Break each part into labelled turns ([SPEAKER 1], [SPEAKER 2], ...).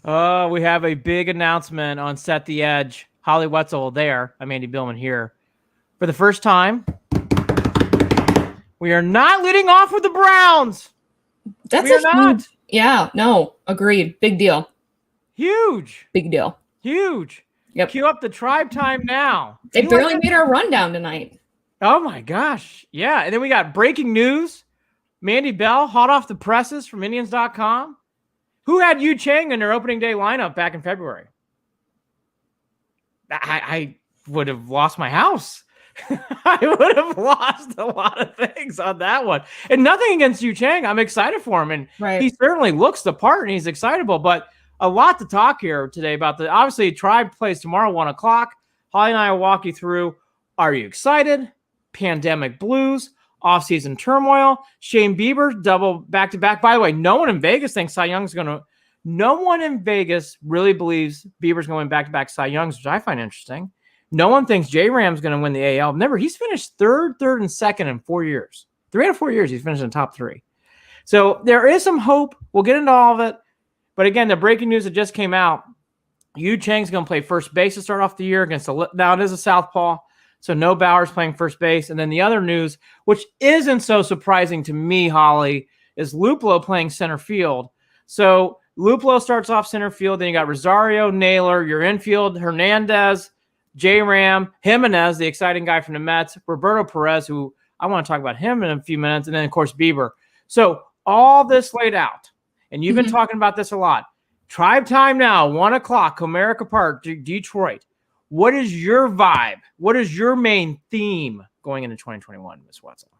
[SPEAKER 1] Oh, we have a big announcement on Set the Edge. Holly Wetzel there. I'm Andy Billman here. For the first time, we are not leading off with the Browns.
[SPEAKER 2] That's
[SPEAKER 1] we are not.
[SPEAKER 2] Yeah, no, agreed. Big deal.
[SPEAKER 1] Huge.
[SPEAKER 2] Big deal.
[SPEAKER 1] Huge.
[SPEAKER 2] Yep.
[SPEAKER 1] Cue up the tribe time now.
[SPEAKER 2] They barely made our rundown tonight.
[SPEAKER 1] Oh my gosh. Yeah. And then we got breaking news. Mandy Bell, hot off the presses from Indians.com. Who had Yu Chang in their opening day lineup back in February? I would have lost my house. I would have lost a lot of things on that one. And nothing against Yu Chang. I'm excited for him. And he certainly looks the part and he's excitable. But a lot to talk here today about the obviously Tribe plays tomorrow, 1 o'clock. Holly and I will walk you through. Are you excited? Pandemic blues, offseason turmoil. Shane Bieber double back-to-back. By the way, no one in Vegas thinks Cy Young's going to. No one in Vegas really believes Bieber's going back-to-back Cy Youngs, which I find interesting. No one thinks J-Ram's going to win the AL. Remember, he's finished third, and second in 4 years. 3 out of 4 years, he's finished in the top 3. So there is some hope. We'll get into all of it. But again, the breaking news that just came out, Yu Chang's going to play first base to start off the year against now it is a southpaw. So no Bowers playing first base. And then the other news, which isn't so surprising to me, Holly, is Luplow playing center field. So Luplow starts off center field. Then you got Rosario, Naylor, your infield, Hernandez, J-Ram, Jimenez, the exciting guy from the Mets, Roberto Perez, who I want to talk about him in a few minutes, and then, of course, Bieber. So all this laid out, and you've been talking about this a lot. Tribe time now, 1 o'clock, Comerica Park, Detroit. What is your vibe? What is your main theme going into 2021, Ms. Wetzel?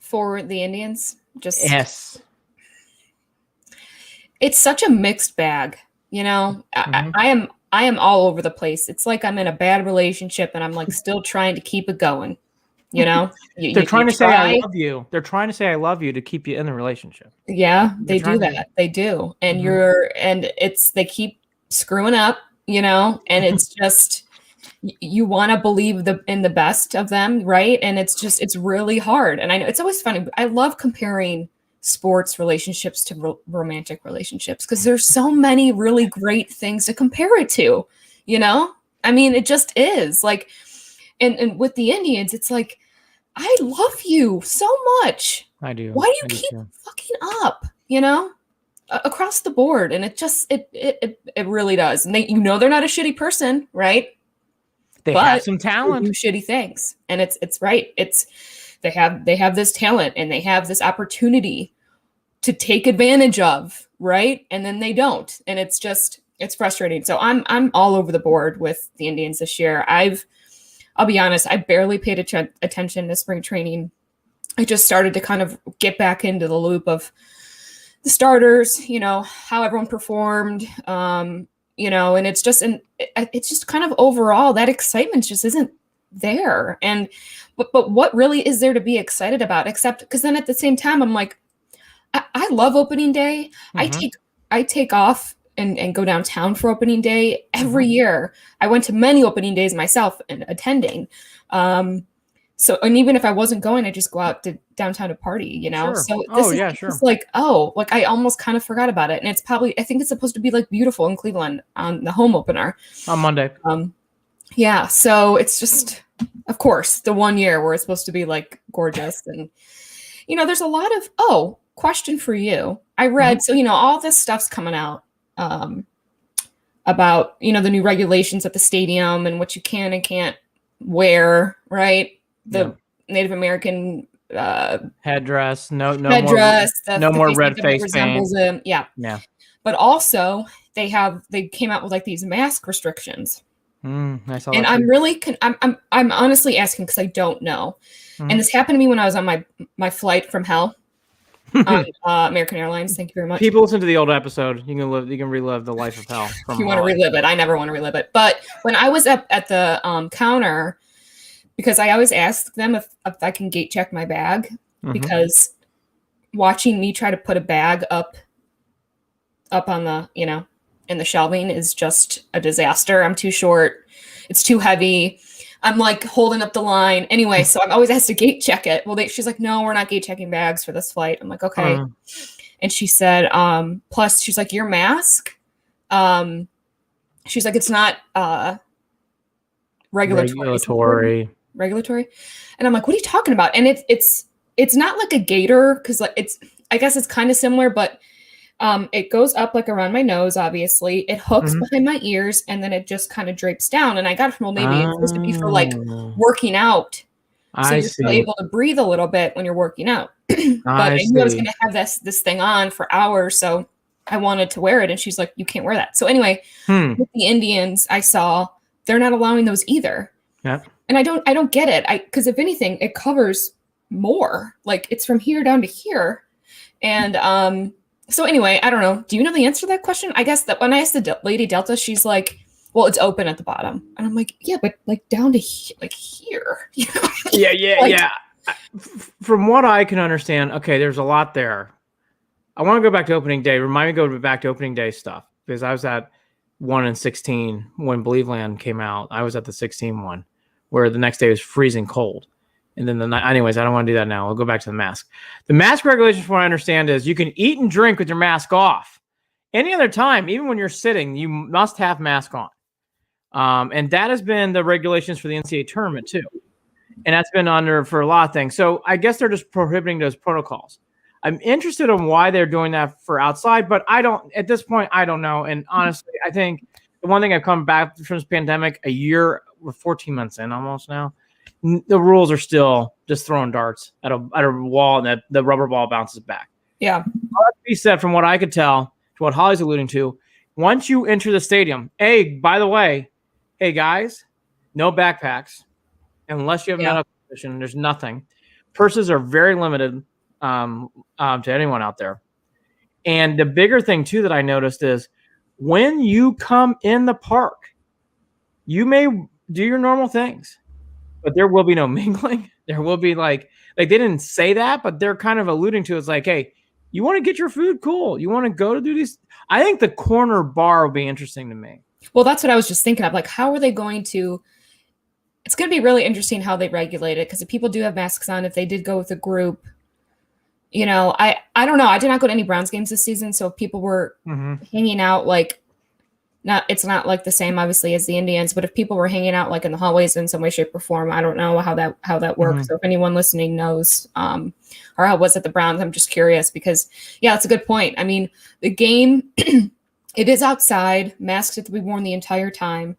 [SPEAKER 2] For the Indians?
[SPEAKER 1] Yes.
[SPEAKER 2] It's such a mixed bag, you know. I am all over the place. It's like I'm in a bad relationship and I'm like still trying to keep it going. You know,
[SPEAKER 1] they're trying to say I love you. They're trying to say I love you to keep you in the relationship.
[SPEAKER 2] Yeah, they do that. They do. And they keep screwing up, you know, and it's just you want to believe in the best of them, right? And it's really hard. And I know it's always funny. I love comparing sports relationships to romantic relationships because there's so many really great things to compare it to, you know? I mean, it just is like, and with the Indians, it's like, I love you so much.
[SPEAKER 1] I do.
[SPEAKER 2] Why do you keep fucking up, you know, across the board? And it just, it really does. And they're not a shitty person, right?
[SPEAKER 1] They have some talent.
[SPEAKER 2] They do shitty things. And it's right. They have this talent and they have this opportunity to take advantage of, right? And then they don't. And it's frustrating. So I'm all over the board with the Indians this year. I'll be honest, I barely paid attention to spring training. I just started to kind of get back into the loop of the starters, you know, how everyone performed, you know, and it's just kind of overall that excitement just isn't there. And but what really is there to be excited about? Except because then at the same time, I'm like, I love opening day. I take off and go downtown for opening day every year. I went to many opening days myself and attending. So, and even if I wasn't going, I just go out to downtown to party, you know?
[SPEAKER 1] Sure.
[SPEAKER 2] So this is like, I almost kind of forgot about it. And it's I think it's supposed to be like beautiful in Cleveland on the home opener.
[SPEAKER 1] On Monday.
[SPEAKER 2] Yeah. So it's just, of course, the 1 year where it's supposed to be like gorgeous. And, you know, there's a lot of, question for you. I read, so, you know, all this stuff's coming out about, you know, the new regulations at the stadium and what you can and can't wear, right? The Native American
[SPEAKER 1] headdress, no
[SPEAKER 2] more
[SPEAKER 1] red face paint.
[SPEAKER 2] Yeah. But also they came out with like these mask restrictions.
[SPEAKER 1] I saw
[SPEAKER 2] and
[SPEAKER 1] that
[SPEAKER 2] I'm I'm honestly asking because I don't know. And this happened to me when I was on my flight from hell on American Airlines. Thank you very much.
[SPEAKER 1] People listen to the old episode. You can relive the life of hell.
[SPEAKER 2] If you want to relive it, I never want to relive it. But when I was up at the counter, because I always ask them if I can gate check my bag, because watching me try to put a bag up on the, you know, in the shelving is just a disaster. I'm too short. It's too heavy. I'm like holding up the line. Anyway, so I'm always asked to gate check it. Well, she's like, no, we're not gate checking bags for this flight. I'm like, okay. And she said, plus she's like, your mask She's like, it's not regulatory. And I'm like, what are you talking about? And it's not like a gator, because like I guess it's kind of similar, but it goes up like around my nose, obviously. It hooks behind my ears, and then it just kind of drapes down. And I got it from Old Navy. It's supposed to be for like working out. So you're still able to breathe a little bit when you're working out. But I knew I was going to have this thing on for hours, so I wanted to wear it. And she's like, you can't wear that. So anyway, with the Indians, I saw they're not allowing those either.
[SPEAKER 1] Yeah.
[SPEAKER 2] And I don't get it. Because if anything, it covers more. Like it's from here down to here. And so anyway, I don't know. Do you know the answer to that question? I guess that when I asked the lady Delta, she's like, well, it's open at the bottom. And I'm like, yeah, but like down to here. You know?
[SPEAKER 1] Yeah. From what I can understand, okay, there's a lot there. I want to go back to opening day. Remind me to go back to opening day stuff, because I was at 1 and 16 when Believe Land came out. I was at the 16 one, where the next day was freezing cold. And then anyways, I don't want to do that now. I'll go back to the mask. The mask regulations, from what I understand, is you can eat and drink with your mask off. Any other time, even when you're sitting, you must have mask on. And that has been the regulations for the NCAA tournament too. And that's been under for a lot of things. So I guess they're just prohibiting those protocols. I'm interested in why they're doing that for outside, but at this point, I don't know. And honestly, I think the one thing I've come back from this pandemic, we're 14 months in almost now. The rules are still just throwing darts at a wall, and the rubber ball bounces back.
[SPEAKER 2] Yeah.
[SPEAKER 1] All that to be said, from what I could tell, to what Holly's alluding to, once you enter the stadium, by the way, hey guys, no backpacks unless you have medical condition. There's nothing. Purses are very limited to anyone out there. And the bigger thing too that I noticed is when you come in the park, you may do your normal things, but there will be no mingling. There will be like they didn't say that, but they're kind of alluding to it's like, hey, you want to get your food? Cool. You want to go to do these? I think the corner bar will be interesting to me.
[SPEAKER 2] Well, that's what I was just thinking of. Like, how are they going to? It's going to be really interesting how they regulate it, because if people do have masks on, if they did go with a group, you know, I don't know. I did not go to any Browns games this season, so if people were hanging out, like, it's not like the same obviously as the Indians, but if people were hanging out like in the hallways in some way, shape, or form, I don't know how that works. So if anyone listening knows, or how it was at the Browns, I'm just curious, because that's a good point. I mean, the game, it is outside. Masks have to be worn the entire time.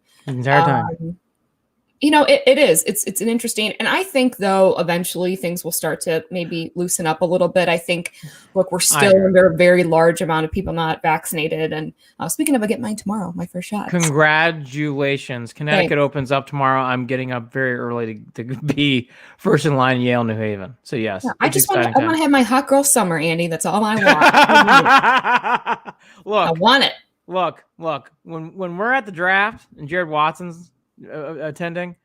[SPEAKER 2] You know, it is. It's an interesting, and I think though eventually things will start to maybe loosen up a little bit. I think, look, we're still under a very large amount of people not vaccinated. And speaking of, I get mine tomorrow, my first shot.
[SPEAKER 1] Congratulations! Connecticut opens up tomorrow. I'm getting up very early to be first in line, Yale, New Haven. So yes,
[SPEAKER 2] I want to have my hot girl summer, Andy. That's all I want.
[SPEAKER 1] Look,
[SPEAKER 2] I want it.
[SPEAKER 1] Look. When we're at the draft and Jared Watson's attending,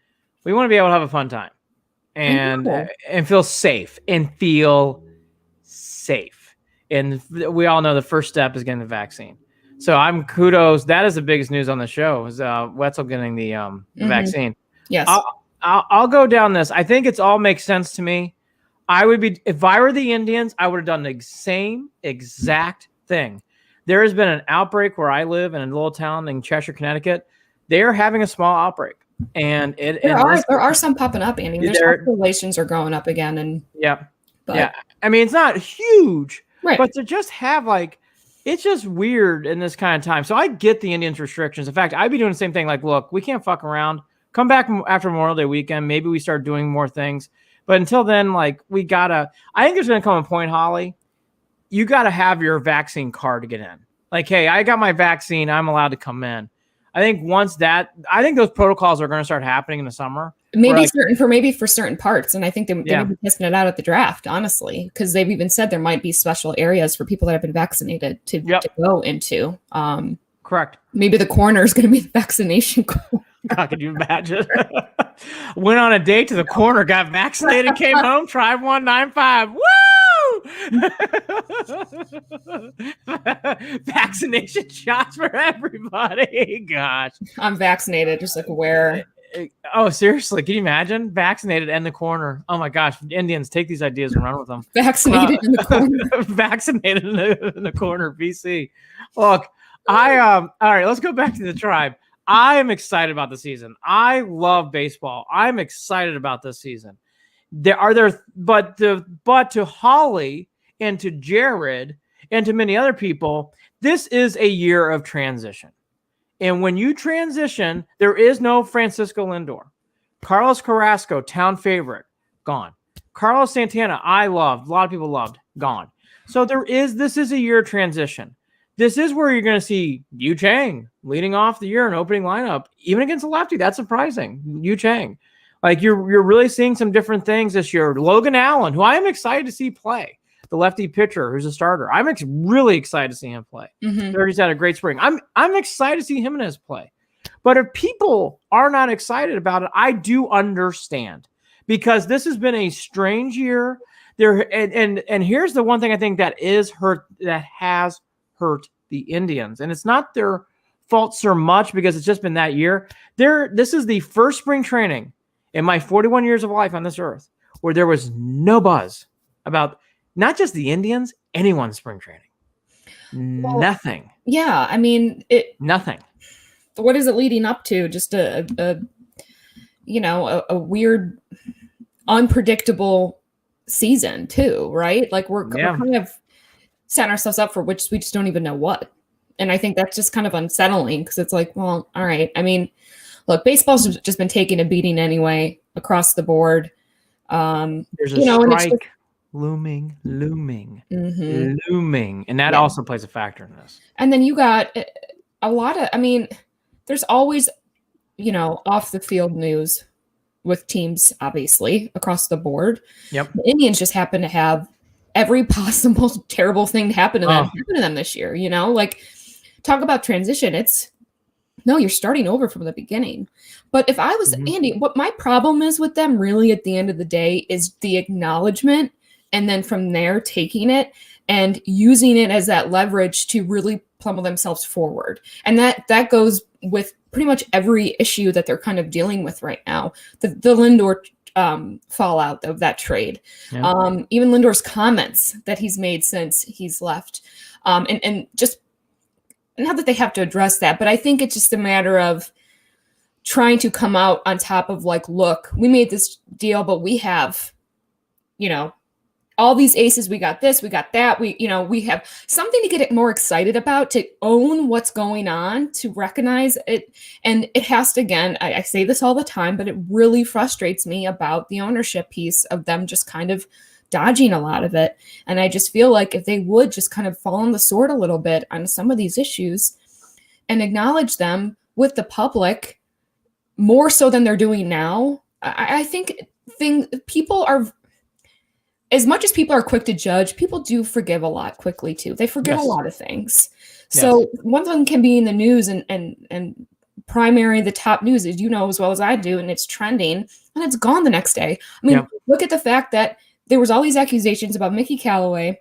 [SPEAKER 1] we want to be able to have a fun time and feel safe and we all know the first step is getting the vaccine. So I'm kudos. That is the biggest news on the show is Wetzel getting the vaccine.
[SPEAKER 2] Yes.
[SPEAKER 1] I'll go down this. I think it's all makes sense to me. If I were the Indians, I would have done the same exact thing. There has been an outbreak where I live in a little town in Cheshire, Connecticut. They are having a small outbreak, and there
[SPEAKER 2] are some popping up, Andy. There's populations are growing up again, and
[SPEAKER 1] I mean, it's not huge, right? But to just have it's just weird in this kind of time. So I get the Indians' restrictions. In fact, I'd be doing the same thing. Like, look, we can't fuck around. Come back after Memorial Day weekend. Maybe we start doing more things. But until then, we gotta. I think there's gonna come a point, Holly. You gotta have your vaccine card to get in. Like, hey, I got my vaccine. I'm allowed to come in. I think I think those protocols are going to start happening in the summer.
[SPEAKER 2] Maybe for certain parts. And I think they may be testing it out at the draft, honestly, because they've even said there might be special areas for people that have been vaccinated to go into.
[SPEAKER 1] Correct.
[SPEAKER 2] Maybe the corner is going to be the vaccination corner.
[SPEAKER 1] God, can you imagine? Went on a date to the corner, got vaccinated, came home, tried 195. Woo! Vaccination shots for everybody. Gosh,
[SPEAKER 2] I'm vaccinated. Just like where?
[SPEAKER 1] Oh, seriously? Can you imagine? Vaccinated in the corner. Oh my gosh! Indians, take these ideas and run with them.
[SPEAKER 2] Vaccinated in the corner.
[SPEAKER 1] Vaccinated in the corner. BC. Look, All right, let's go back to the Tribe. I am excited about the season. I love baseball. I'm excited about this season. But to Holly and to Jared and to many other people, this is a year of transition. And when you transition, there is no Francisco Lindor. Carlos Carrasco, town favorite, gone. Carlos Santana, I loved. A lot of people loved, gone. So this is a year of transition. This is where you're going to see Yu Chang leading off the year in opening lineup, even against a lefty. That's surprising. Yu Chang. Like you're really seeing some different things this year. Logan Allen, who I am excited to see play, the lefty pitcher who's a starter. I'm really excited to see him play. He's had a great spring. I'm excited to see Jimenez play. But if people are not excited about it, I do understand, because this has been a strange year. And here's the one thing I think that has hurt the Indians, and it's not their fault so much because it's just been that year. This is the first spring training in my 41 years of life on this earth where there was no buzz about not just the Indians, anyone's spring training. Well, nothing.
[SPEAKER 2] Yeah, I mean,
[SPEAKER 1] nothing.
[SPEAKER 2] What is it leading up to? Just a weird, unpredictable season too, right? Like we're kind of setting ourselves up for which we just don't even know what. And I think that's just kind of unsettling because it's like, well, all right. I mean, look, baseball's just been taking a beating anyway across the board.
[SPEAKER 1] There's a strike looming. And that also plays a factor in this.
[SPEAKER 2] And then you got a lot of, I mean, there's always, off the field news with teams, obviously, across the board.
[SPEAKER 1] Yep.
[SPEAKER 2] The Indians just happen to have every possible terrible thing happen to them this year, like talk about transition. You're starting over from the beginning. But if I was Andy, what my problem is with them really at the end of the day is the acknowledgement. And then from there, taking it and using it as that leverage to really pummel themselves forward. And that goes with pretty much every issue that they're kind of dealing with right now. The Lindor fallout of that trade. Yeah. Even Lindor's comments that he's made since he's left. And just not that they have to address that, but I think it's just a matter of trying to come out on top of like, look, we made this deal, but we have, all these aces, we got this, we got that. We have something to get it more excited about, to own what's going on, to recognize it. And it has to, again, I say this all the time, but it really frustrates me about the ownership piece of them just kind of dodging a lot of it. And I just feel like if they would just kind of fall on the sword a little bit on some of these issues and acknowledge them with the public more so than they're doing now, I think people are, as much as people are quick to judge, people do forgive a lot quickly too. They forgive a lot of things. So one thing can be in the news and primary, the top news, as you know as well as I do, and it's trending and it's gone the next day. I mean, look at the fact that there was all these accusations about Mickey Callaway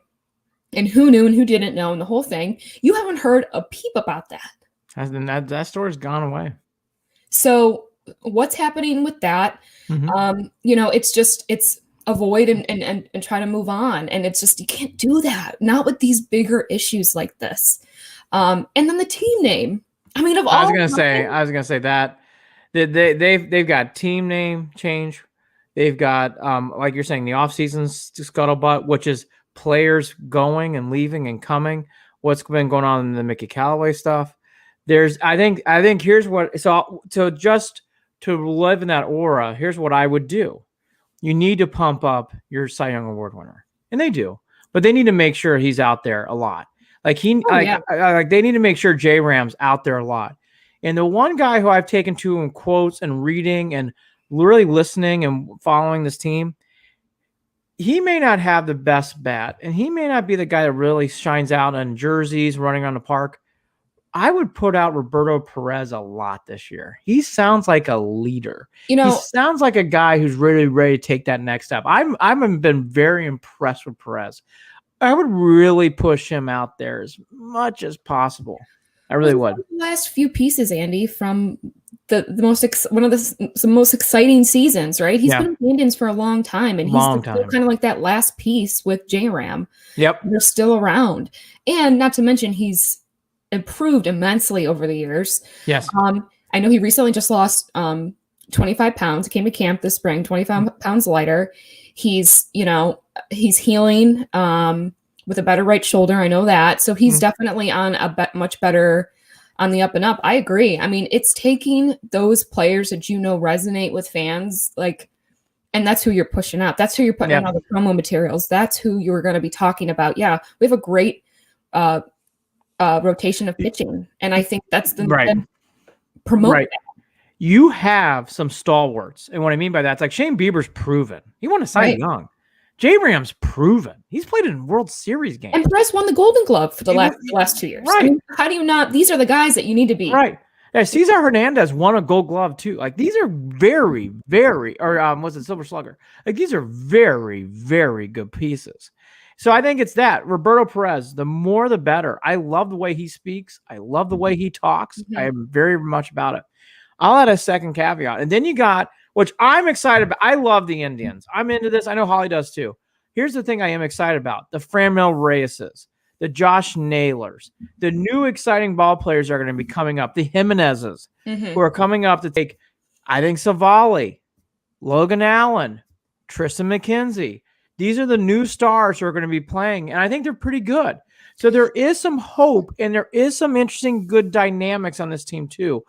[SPEAKER 2] and who knew and who didn't know and the whole thing. You haven't heard a peep about that.
[SPEAKER 1] That story's gone away.
[SPEAKER 2] So what's happening with that? It's avoid and try to move on. And it's just, you can't do that. Not with these bigger issues like this. And then the team name. I mean, I was gonna
[SPEAKER 1] say that they've got team name change. They've got like you're saying, the offseason scuttlebutt, which is players going and leaving and coming. What's been going on in the Mickey Callaway stuff? I think here's what. So to live in that aura, here's what I would do. You need to pump up your Cy Young Award winner, and they do, but they need to make sure he's out there a lot. Like they need to make sure J Ram's out there a lot. And the one guy who I've taken to in quotes and reading and really listening and following this team, he may not have the best bat, and he may not be the guy that really shines out in jerseys running around the park. I would put out Roberto Perez a lot this year. He sounds like a leader. He sounds like a guy who's really ready to take that next step. I've been very impressed with Perez. I would really push him out there as much as possible. I really would.
[SPEAKER 2] The last few pieces, Andy, from the one of the most exciting seasons, right? He's been in the Indians for a long time, and he's still kind of like that last piece with J Ram.
[SPEAKER 1] Yep,
[SPEAKER 2] they're still around, and not to mention he's improved immensely over the years.
[SPEAKER 1] Yes.
[SPEAKER 2] I know he recently just lost 25 pounds. He came to camp this spring, 25 pounds lighter. He's, he's healing with a better right shoulder. I know that. So he's definitely on much better on the up and up. I agree. I mean, it's taking those players that resonate with fans, and that's who you're pushing up. That's who you're putting on all the promo materials. That's who you're going to be talking about. Yeah, we have a great rotation of pitching, and I think that's the promote.
[SPEAKER 1] Right. You have some stalwarts, and what I mean by that, it's like Shane Bieber's proven. He won a Cy Young. J. Ram's proven. He's played in World Series games.
[SPEAKER 2] And Perez won the Golden Glove for the last 2 years.
[SPEAKER 1] Right.
[SPEAKER 2] I mean, how do you not? These are the guys that you need to be.
[SPEAKER 1] Right. Yeah, Cesar Hernandez won a Gold Glove too. Like these are very, very, or was it Silver Slugger? Like these are very, very good pieces. So I think it's that. Roberto Perez, the more the better. I love the way he speaks. I love the way he talks. I am very much about it. I'll add a second caveat. And then you got, which I'm excited about. I love the Indians. I'm into this. I know Holly does too. Here's the thing I am excited about. The Franmil Reyeses, the Josh Naylors, the new exciting ball players are going to be coming up. The Jimenezes who are coming up to take, I think, Savali, Logan Allen, Tristan McKenzie. These are the new stars who are going to be playing, and I think they're pretty good. So there is some hope, and there is some interesting, good dynamics on this team too.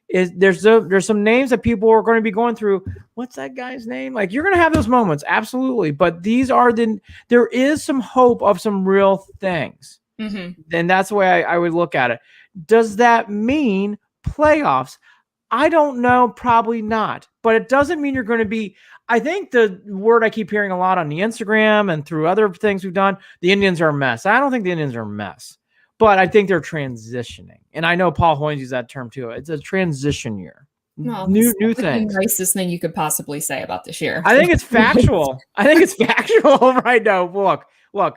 [SPEAKER 1] There's some names that people are going to be going through. What's that guy's name? Like you're going to have those moments, absolutely. But there is some hope of some real things, and that's the way I would look at it. Does that mean playoffs? I don't know, probably not. But it doesn't mean you're going to be. I think the word I keep hearing a lot on the Instagram and through other things we've done, the Indians are a mess. I don't think the Indians are a mess, but I think they're transitioning. And I know Paul Hoynes used that term too. It's a transition year. Well, new things.
[SPEAKER 2] The nicest thing you could possibly say about this year.
[SPEAKER 1] I think it's factual. right now. Look.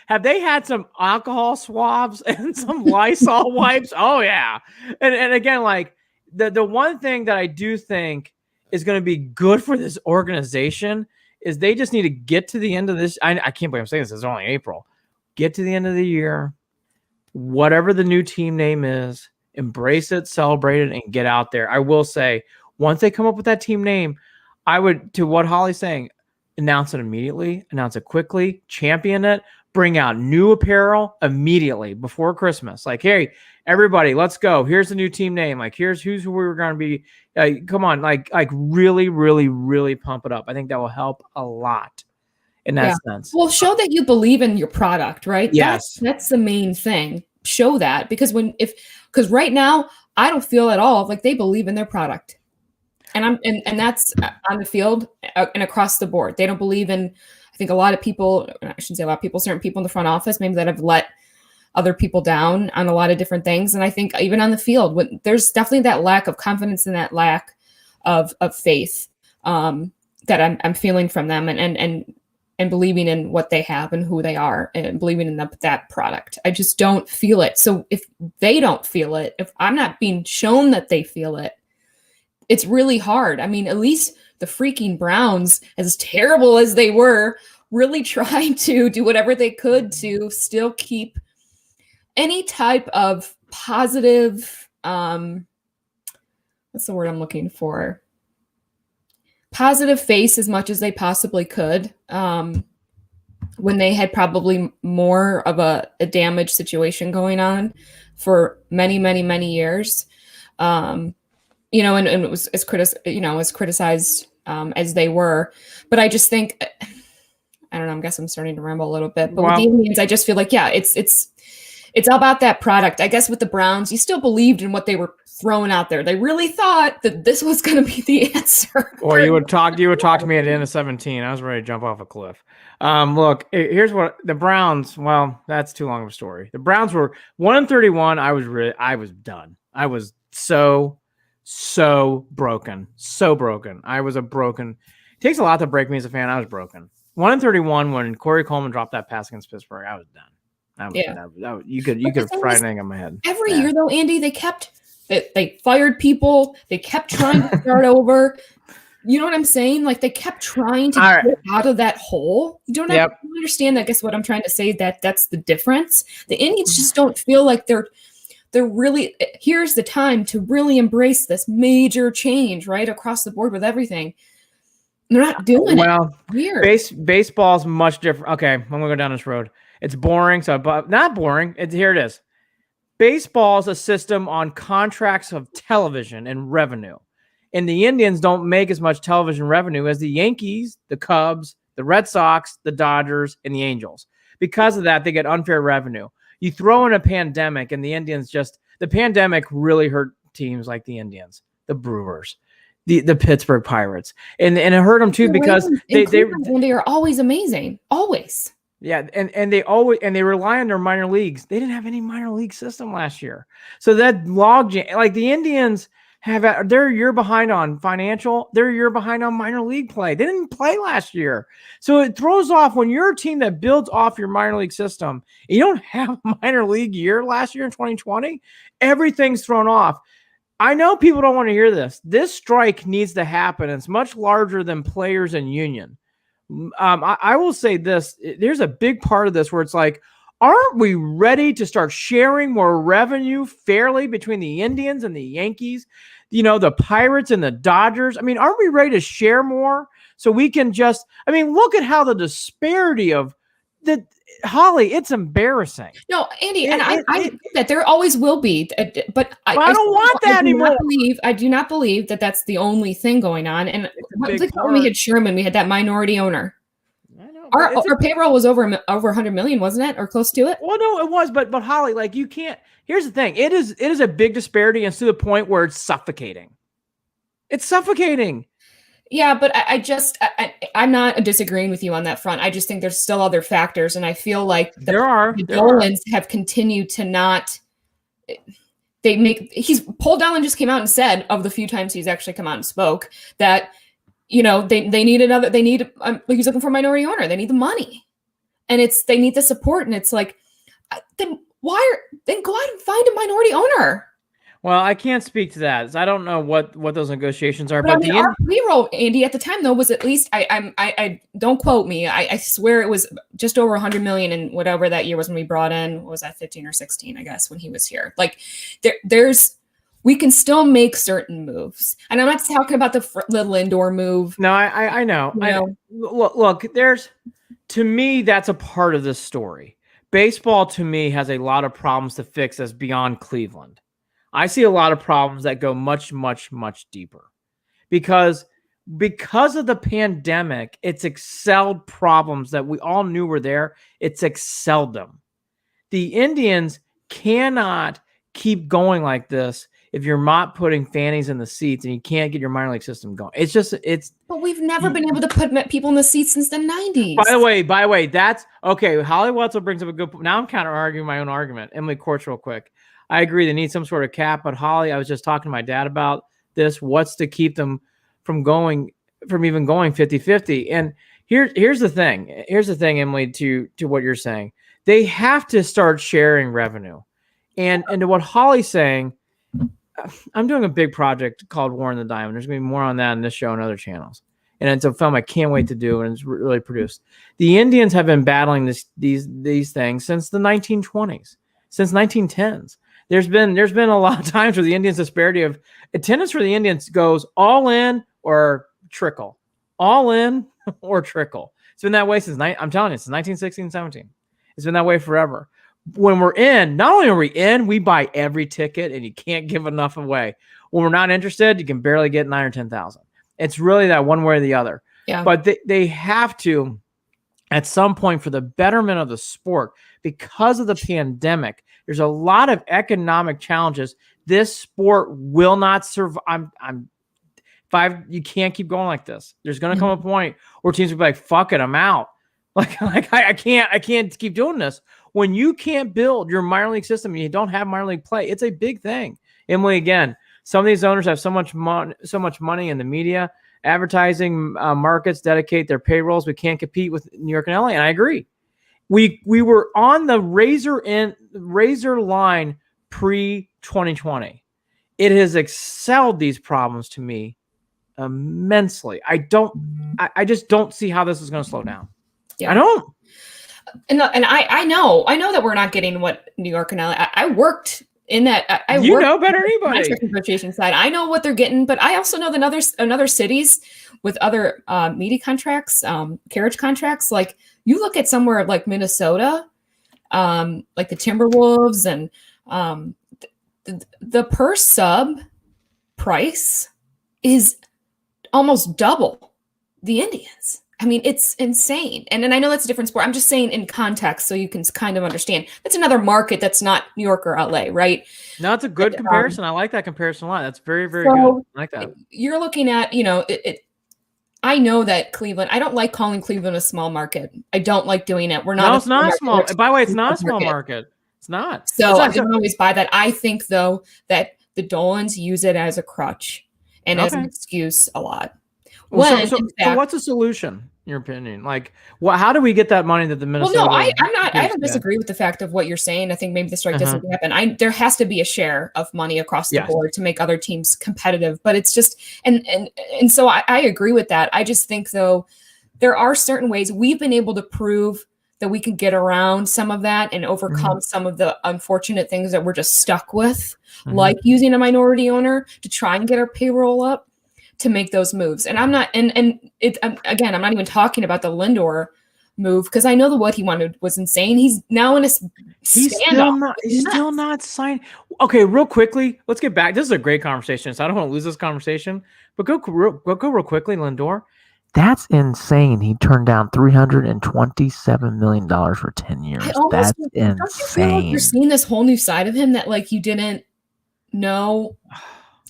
[SPEAKER 1] Have they had some alcohol swabs and some Lysol wipes? Oh yeah. And again, like the one thing that I do think is going to be good for this organization is they just need to get to the end of this. I can't believe I'm saying this. It's only April. Get to the end of the year, whatever the new team name is, embrace it, celebrate it, and get out there. I will say, once they come up with that team name, I would, to what Holly's saying, announce it immediately, announce it quickly, champion it, bring out new apparel immediately before Christmas. Like, hey, everybody, let's go. Here's the new team name. Like, here's who we're going to be. Come on, like really, really, really pump it up. I think that will help a lot in that sense.
[SPEAKER 2] Well, show that you believe in your product, right?
[SPEAKER 1] Yes.
[SPEAKER 2] That's the main thing. Show that, because because right now I don't feel at all like they believe in their product. And that's on the field and across the board. They don't believe in, I think a lot of people, I shouldn't say a lot of people, certain people in the front office, maybe that have let other people down on a lot of different things. And I think even on the field, there's definitely that lack of confidence and that lack of faith that I'm feeling from them and believing in what they have and who they are and believing in that product. I just don't feel it. So if they don't feel it, if I'm not being shown that they feel it, it's really hard. I mean, at least the freaking Browns, as terrible as they were, really tried to do whatever they could to still keep any type of positive, what's the word I'm looking for? Positive face as much as they possibly could, when they had probably more of a damage situation going on for many, many, many years. And it was as criticized as they were. But I just think, I don't know, I guess I'm starting to ramble a little bit. But with the Indians, I just feel like, it's all about that product. I guess with the Browns, you still believed in what they were throwing out there. They really thought that this was going to be the answer.
[SPEAKER 1] Or you would talk to me at the end of 17. I was ready to jump off a cliff. Look, here's what the Browns. Well, that's too long of a story. The Browns were 1-31. I was done. I was so broken. So broken. I was broken. It takes a lot to break me as a fan. I was broken. 1-31 when Corey Coleman dropped that pass against Pittsburgh. I was done. You could have fried anything on my head.
[SPEAKER 2] Every year though, Andy, they fired people. They kept trying to start over. You know what I'm saying? Like they kept trying to get out of that hole. You don't understand. I guess what I'm trying to say, that's the difference. The Indians just don't feel like they're really, here's the time to really embrace this major change right across the board with everything. They're not doing it. Weird.
[SPEAKER 1] Baseball's much different. Okay, I'm gonna go down this road. It's boring, but not boring. Here it is. Baseball is a system on contracts of television and revenue. And the Indians don't make as much television revenue as the Yankees, the Cubs, the Red Sox, the Dodgers, and the Angels. Because of that, they get unfair revenue. You throw in a pandemic, and the Indians the pandemic really hurt teams like the Indians, the Brewers, the Pittsburgh Pirates. And it hurt them too because
[SPEAKER 2] they are always amazing. Always.
[SPEAKER 1] Yeah, and they rely on their minor leagues. They didn't have any minor league system last year. So that like the Indians they're a year behind on financial, they're a year behind on minor league play. They didn't play last year. So it throws off when you're a team that builds off your minor league system. And you don't have a minor league year last year in 2020. Everything's thrown off. I know people don't want to hear this. This strike needs to happen. It's much larger than players and union. I will say this. There's a big part of this where it's like, aren't we ready to start sharing more revenue fairly between the Indians and the Yankees? The Pirates and the Dodgers. I mean, aren't we ready to share more so we can look at how the disparity of Holly, it's embarrassing.
[SPEAKER 2] No, Andy, I think that there always will be, but I
[SPEAKER 1] don't want that anymore.
[SPEAKER 2] I do not believe that that's the only thing going on. And when we had Sherman, we had that minority owner. I know. Our payroll was over 100 million, wasn't it, or close to it?
[SPEAKER 1] Well, no, it was, but Holly, like you can't. Here's the thing: it is a big disparity, and to the point where it's suffocating. It's suffocating.
[SPEAKER 2] Yeah, but I'm not disagreeing with you on that front. I just think there's still other factors, and I feel like the Dolans have continued to not. Paul Dolan just came out and said, of the few times he's actually come out and spoke, that they need another. They need. He's looking for a minority owner. They need the money, and they need the support. And it's like, then go out and find a minority owner.
[SPEAKER 1] Well, I can't speak to that. I don't know what those negotiations are.
[SPEAKER 2] But our payroll, Andy, at the time though was at least I don't quote me. I swear it was just over 100 million in whatever that year was when we brought in. What was that, 15 or 16? I guess when he was here. Like we can still make certain moves, and I'm not talking about the little indoor move.
[SPEAKER 1] No, I know. Look, to me that's a part of this story. Baseball to me has a lot of problems to fix that's beyond Cleveland. I see a lot of problems that go much, much, much deeper because of the pandemic, it's excelled problems that we all knew were there. It's excelled them. The Indians cannot keep going like this if you're not putting fannies in the seats and you can't get your minor league system going.
[SPEAKER 2] But we've never been able to put people in the seats since the 90s.
[SPEAKER 1] By the way, that's okay. Holly Wetzel brings up a good point. Now I'm kind of arguing my own argument. Emily Courts, real quick. I agree they need some sort of cap, but Holly, I was just talking to my dad about this. What's to keep them from even going 50-50? And here's the thing. Here's the thing, Emily, to what you're saying. They have to start sharing revenue. And to what Holly's saying, I'm doing a big project called War in the Diamond. There's going to be more on that in this show and other channels. And it's a film I can't wait to do, and it's really produced. The Indians have been battling these things since the 1920s, since 1910s. There's been a lot of times where the Indians' disparity of attendance for the Indians goes all in or trickle. All in or trickle. It's been that way since 1916, 17. It's been that way forever. When we're in, not only are we in, we buy every ticket and you can't give enough away. When we're not interested, you can barely get 9 or 10,000. It's really that one way or the other. Yeah. But they have to, at some point, for the betterment of the sport, because of the pandemic, there's a lot of economic challenges. This sport will not survive. You can't keep going like this. There's going to come a point where teams will be like, fuck it, I'm out. I can't keep doing this. When you can't build your minor league system and you don't have minor league play, it's a big thing. Emily, again, some of these owners have so much money in the media, advertising markets dedicate their payrolls. We can't compete with New York and LA, and I agree. We were on the razor line pre-2020. It has excelled these problems to me immensely. I just don't see how this is going to slow down.
[SPEAKER 2] Yeah.
[SPEAKER 1] I don't.
[SPEAKER 2] And I know that we're not getting what New York and LA. I worked in that.
[SPEAKER 1] You know better than anybody.
[SPEAKER 2] Negotiation side. I know what they're getting, but I also know that other cities with other media contracts, carriage contracts. Like you look at somewhere like Minnesota, like the Timberwolves, and the per sub price is almost double the Indians. I mean, it's insane. And I know that's a different sport. I'm just saying in context so you can kind of understand. That's another market that's not New York or LA, right?
[SPEAKER 1] No, it's a good comparison. I like that comparison a lot. That's very, very good. I like that.
[SPEAKER 2] You're looking at, I know that Cleveland, I don't like calling Cleveland a small market. I don't like doing it. We're not.
[SPEAKER 1] No, it's not small. By the way, it's not a small market. It's not.
[SPEAKER 2] So I don't always buy that. I think, though, that the Dolans use it as a crutch and as an excuse a lot.
[SPEAKER 1] So what's the solution, in your opinion? Like, how do we get that money that the Minnesota?
[SPEAKER 2] Well, no, I don't disagree with the fact of what you're saying. I think maybe the strike doesn't happen. There has to be a share of money across the board to make other teams competitive. But it's just, and so I agree with that. I just think, though, there are certain ways we've been able to prove that we can get around some of that and overcome some of the unfortunate things that we're just stuck with, like using a minority owner to try and get our payroll up, to make those moves. And I'm not, again, I'm not even talking about the Lindor move because I know what he wanted was insane. He's now in a
[SPEAKER 1] he's still not signed. Okay, real quickly, let's get back. This is a great conversation, so I don't want to lose this conversation. But go real quickly, Lindor.
[SPEAKER 3] That's insane. He turned down $327 million for 10 years. That's insane.
[SPEAKER 2] Don't you feel like you're seeing this whole new side of him that like you didn't know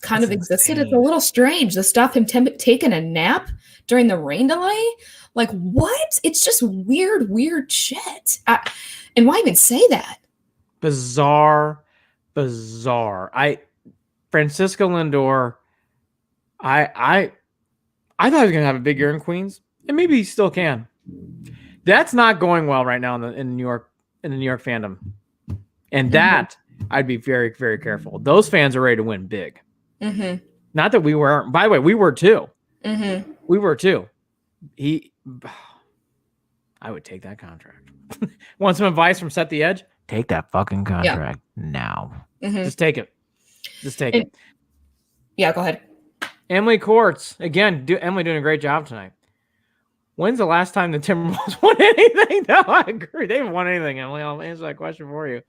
[SPEAKER 2] kind of existed? It's a little strange. The stuff him taking a nap during the rain delay, like what? It's just weird shit. And why even say that?
[SPEAKER 1] Bizarre. Francisco Lindor. I thought he was gonna have a big year in Queens, and maybe he still can. That's not going well right now in New York fandom, and that I'd be very, very careful. Those fans are ready to win big. Not that we weren't. By the way, we were too. We were too. I would take that contract. Want some advice from Set the Edge?
[SPEAKER 3] Take that fucking contract now.
[SPEAKER 1] Just take it. It.
[SPEAKER 2] Yeah, go ahead.
[SPEAKER 1] Emily Courts again. Emily doing a great job tonight. When's the last time the Timberwolves won anything? No, I agree. They haven't won anything, Emily. I'll answer that question for you.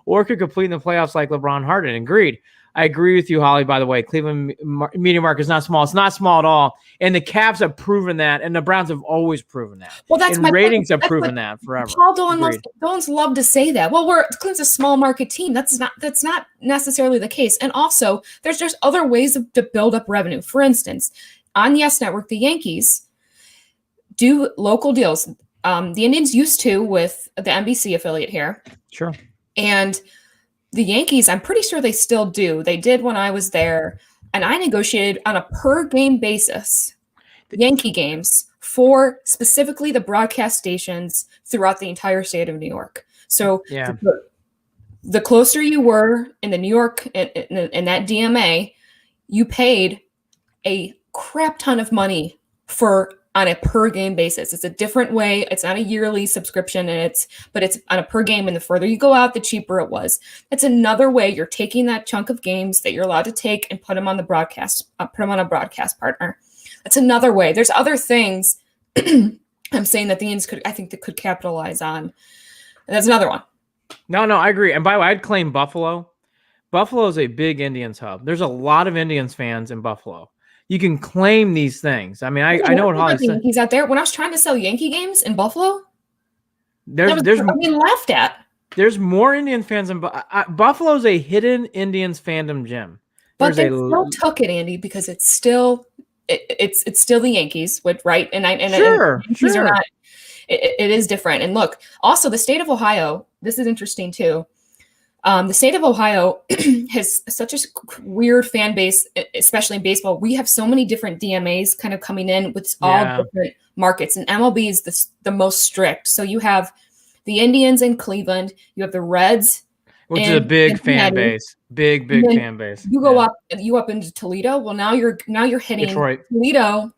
[SPEAKER 1] Or could complete in the playoffs like LeBron Harden. Agreed. I agree with you, Holly, by the way. Cleveland media market is not small. It's not small at all. And the Cavs have proven that, and the Browns have always proven that.
[SPEAKER 2] Well, that's my
[SPEAKER 1] ratings have proven that forever.
[SPEAKER 2] Paul Dolan's love to say that. Well, Cleveland's a small market team. That's not necessarily the case. And also, there's other ways to build up revenue. For instance, on Yes Network, the Yankees do local deals. The Indians used to with the NBC affiliate here.
[SPEAKER 1] Sure.
[SPEAKER 2] And the Yankees, I'm pretty sure they still do. They did when I was there. And I negotiated on a per game basis, Yankee games for specifically the broadcast stations throughout the entire state of New York. So the closer you were in the New York, in that DMA, you paid a crap ton of money on a per game basis. It's a different way. It's not a yearly subscription, but it's on a per game. And the further you go out, the cheaper it was. It's another way you're taking that chunk of games that you're allowed to take and put them on the broadcast, put them on a broadcast partner. That's another way. There's other things I'm saying that the Indians could capitalize on. And that's another one.
[SPEAKER 1] No, I agree. And by the way, I'd claim Buffalo. Buffalo is a big Indians hub. There's a lot of Indians fans in Buffalo. You can claim these things. I mean, I know what Holly's saying.
[SPEAKER 2] Yankees out there. When I was trying to sell Yankee games in Buffalo,
[SPEAKER 1] there's
[SPEAKER 2] being laughed at.
[SPEAKER 1] There's more Indians fans in Buffalo's a hidden Indians fandom gym.
[SPEAKER 2] But they still took it, Andy, because it's still the Yankees, right? And Yankees are not. It is different. And look, also the state of Ohio. This is interesting too. The state of Ohio has such a weird fan base, especially in baseball. We have so many different DMAs kind of coming in with all different markets, and MLB is the most strict. So you have the Indians in Cleveland, you have the Reds
[SPEAKER 1] Which is a big fan base. Big fan base.
[SPEAKER 2] You go up into Toledo. Well, now you're hitting
[SPEAKER 1] Detroit.
[SPEAKER 2] Toledo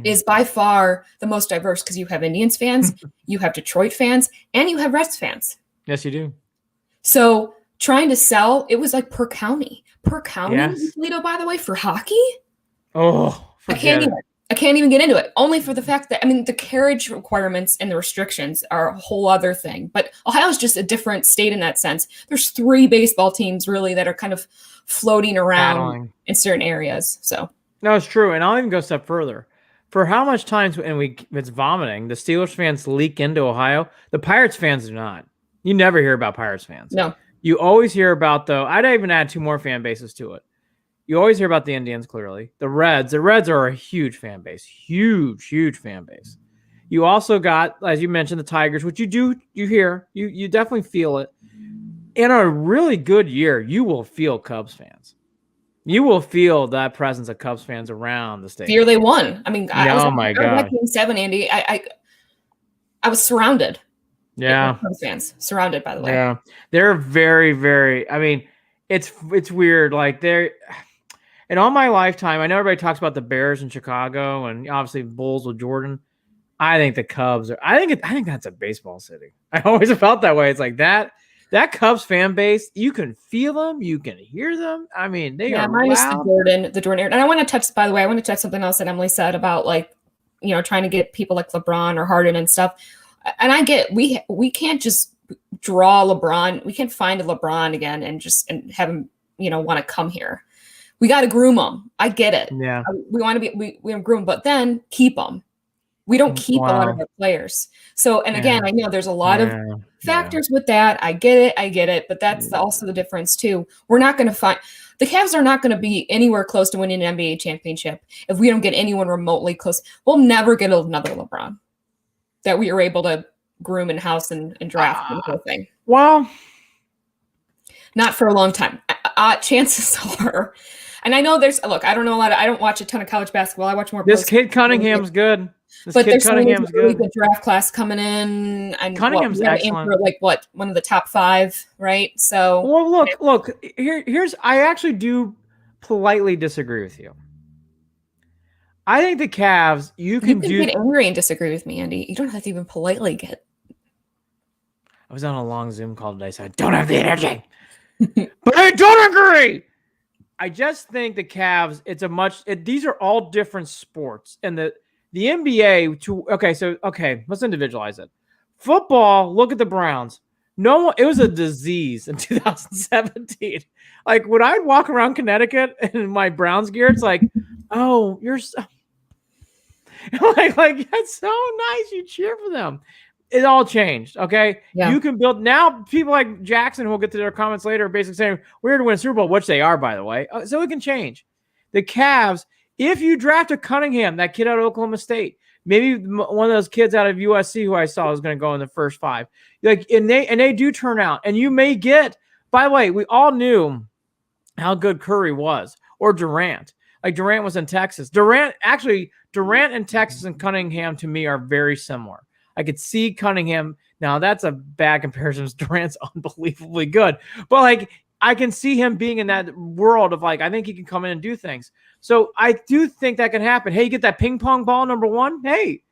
[SPEAKER 2] is by far the most diverse because you have Indians fans, you have Detroit fans, and you have Reds fans.
[SPEAKER 1] Yes, you do.
[SPEAKER 2] So trying to sell, it was like per county in Toledo, by the way, for hockey.
[SPEAKER 1] Oh,
[SPEAKER 2] I can't even get into it. Only for the fact that, the carriage requirements and the restrictions are a whole other thing. But Ohio's just a different state in that sense. There's 3 baseball teams really that are kind of floating around in certain areas. So
[SPEAKER 1] no, it's true. And I'll even go a step further. For how much times it's vomiting, the Steelers fans leak into Ohio, the Pirates fans do not. You never hear about Pirates fans.
[SPEAKER 2] No.
[SPEAKER 1] You always hear about, though, I'd even add 2 more fan bases to it. You always hear about the Indians, clearly. The Reds are a huge fan base. Huge fan base. You also got, as you mentioned, the Tigers, which you hear. You definitely feel it. In a really good year, you will feel Cubs fans. You will feel that presence of Cubs fans around the state.
[SPEAKER 2] The year they won. I was
[SPEAKER 1] God.
[SPEAKER 2] Game 7, Andy. I was surrounded.
[SPEAKER 1] Yeah.
[SPEAKER 2] Cubs fans. Surrounded, by the way.
[SPEAKER 1] Yeah. They're very, very, it's weird. Like in all my lifetime, I know everybody talks about the Bears in Chicago and obviously Bulls with Jordan. I think the Cubs I think that's a baseball city. I always felt that way. It's like that Cubs fan base, you can feel them, you can hear them. They are
[SPEAKER 2] minus
[SPEAKER 1] loud.
[SPEAKER 2] the Jordan era. And I want to touch something else that Emily said about trying to get people like LeBron or Harden and stuff. And I get we can't just draw LeBron. We can't find a LeBron again and have him, want to come here. We got to groom them. I get it.
[SPEAKER 1] Yeah.
[SPEAKER 2] We want to we groom, but then keep them. We don't keep a lot of our players. So, and again, I know there's a lot of factors with that. I get it. But that's also the difference too. We're not going to find the Cavs are not going to be anywhere close to winning an NBA championship if we don't get anyone remotely close. We'll never get another LeBron that we are able to groom and house and draft and the whole thing.
[SPEAKER 1] Well,
[SPEAKER 2] not for a long time. Chances are. And I know I don't know a lot. I don't watch a ton of college basketball. I watch more.
[SPEAKER 1] This kid Cunningham's good.
[SPEAKER 2] There's a really good draft class coming in. And
[SPEAKER 1] Cunningham's excellent.
[SPEAKER 2] For one of the top 5, right? So.
[SPEAKER 1] Well, look. Here's. I actually do politely disagree with you. I think the Cavs. You can
[SPEAKER 2] get angry and disagree with me, Andy. You don't have to even politely get.
[SPEAKER 1] I was on a long Zoom call today, so I don't have the energy. But I don't agree. I just think the Cavs, these are all different sports. And the NBA, let's individualize it. Football, look at the Browns. It was a disease in 2017. Like when I walk around Connecticut in my Browns gear, it's like, oh, you're so like that's so nice. You cheer for them. It all changed. Okay. Yeah. You can build now. People like Jackson, who will get to their comments later, are basically saying we're here to win a Super Bowl, which they are, by the way. So it can change. The Cavs, if you draft a Cunningham, that kid out of Oklahoma State, maybe one of those kids out of USC who I saw was going to go in the first 5, and they do turn out, and you may get. By the way, we all knew how good Curry was, or Durant. Like Durant was in Texas. Durant in Texas and Cunningham to me are very similar. I could see Cunningham. Now that's a bad comparison. Durant's unbelievably good, but I can see him being in that world of I think he can come in and do things. So I do think that can happen. Hey, you get that ping pong ball number 1. Hey,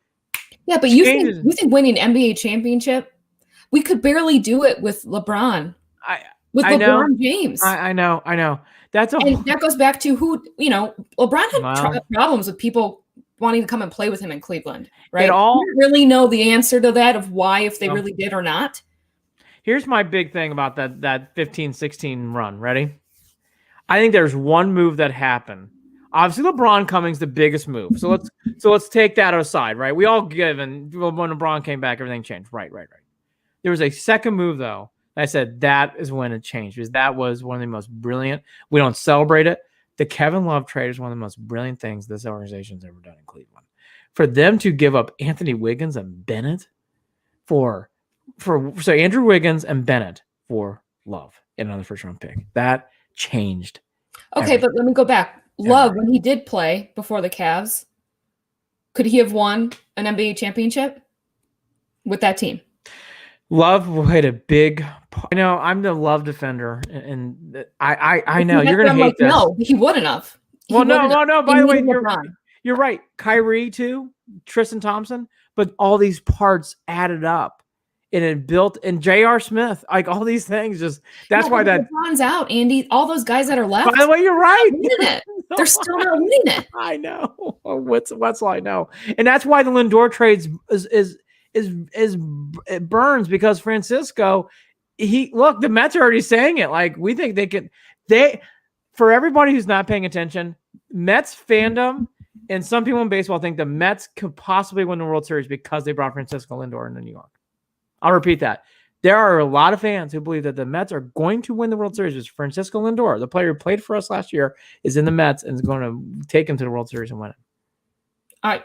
[SPEAKER 2] yeah, but you think winning NBA championship? We could barely do it with LeBron. LeBron James.
[SPEAKER 1] I know. And
[SPEAKER 2] that goes back to who LeBron had problems with people wanting to come and play with him in Cleveland, right? We don't really know the answer to that of why, if they really did or not.
[SPEAKER 1] Here's my big thing about that 15-16 run. Ready? I think there's one move that happened. Obviously, LeBron coming's the biggest move. So let's take that aside, right? We all give, and when LeBron came back, everything changed. Right. There was a second move though. I said that is when it changed, because that was one of the most brilliant. We don't celebrate it. The Kevin Love trade is one of the most brilliant things this organization's ever done in Cleveland. For them to give up Anthony Wiggins and Bennett so Andrew Wiggins and Bennett for Love in another first-round pick, that changed.
[SPEAKER 2] Okay, everything. But let me go back. Love, when he did play before the Cavs, could he have won an NBA championship with that team?
[SPEAKER 1] Love hit a big. You know, I'm the Love defender, and I know you're gonna hate this.
[SPEAKER 2] No, he wouldn't have.
[SPEAKER 1] Well, no. By the way, you're right. Kyrie too, Tristan Thompson, but all these parts added up, and it built. And J.R. Smith, like all these things, that's why that
[SPEAKER 2] LeBron's out. Andy, all those guys that are left.
[SPEAKER 1] By the way, you're right.
[SPEAKER 2] They're still not winning it.
[SPEAKER 1] I know. Wetzel, I know, and that's why the Lindor trades is it burns, because Francisco, the Mets are already saying it. Like, we think for everybody who's not paying attention, Mets fandom and some people in baseball think the Mets could possibly win the World Series because they brought Francisco Lindor into New York. I'll repeat that. There are a lot of fans who believe that the Mets are going to win the World Series because Francisco Lindor, the player who played for us last year, is in the Mets and is going to take him to the World Series and win it.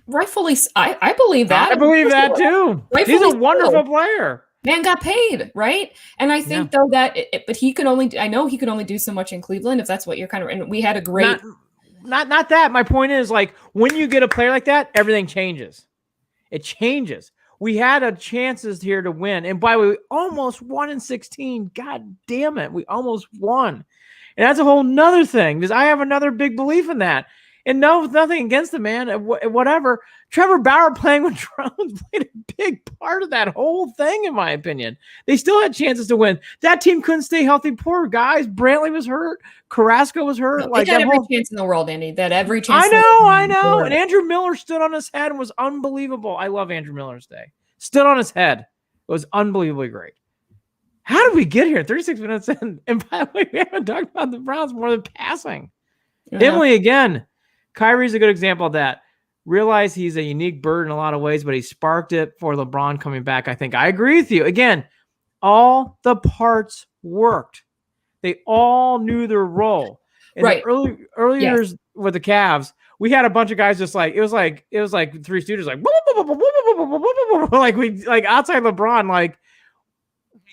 [SPEAKER 2] Rightfully, I believe that.
[SPEAKER 1] I believe that too. He's a wonderful player.
[SPEAKER 2] Man got paid, right? And I think though that, but he can only. I know he can only do so much in Cleveland, if that's what you're kind of. And we had a great.
[SPEAKER 1] Not that. My point is, like, when you get a player like that, everything changes. It changes. We had a chances here to win, and by the way, we almost won in 16. God damn it, we almost won, and that's a whole nother thing, because I have another big belief in that. And nothing against the man, whatever. Trevor Bauer playing with drones played a big part of that whole thing, in my opinion. They still had chances to win. That team couldn't stay healthy. Poor guys. Brantley was hurt. Carrasco was hurt.
[SPEAKER 2] They had every chance in the world, Andy. That every chance.
[SPEAKER 1] I know. And Andrew Miller stood on his head and was unbelievable. I love Andrew Miller's day. Stood on his head. It was unbelievably great. How did we get here? 36 minutes in. And by the way, we haven't talked about the Browns more than passing. Emily, again. Kyrie's a good example of that. Realize he's a unique bird in a lot of ways, but he sparked it for LeBron coming back. I think I agree with you. Again, all the parts worked. They all knew their role. In the early years with the Cavs, we had a bunch of guys just like, it was like Three Stooges, like outside LeBron, like,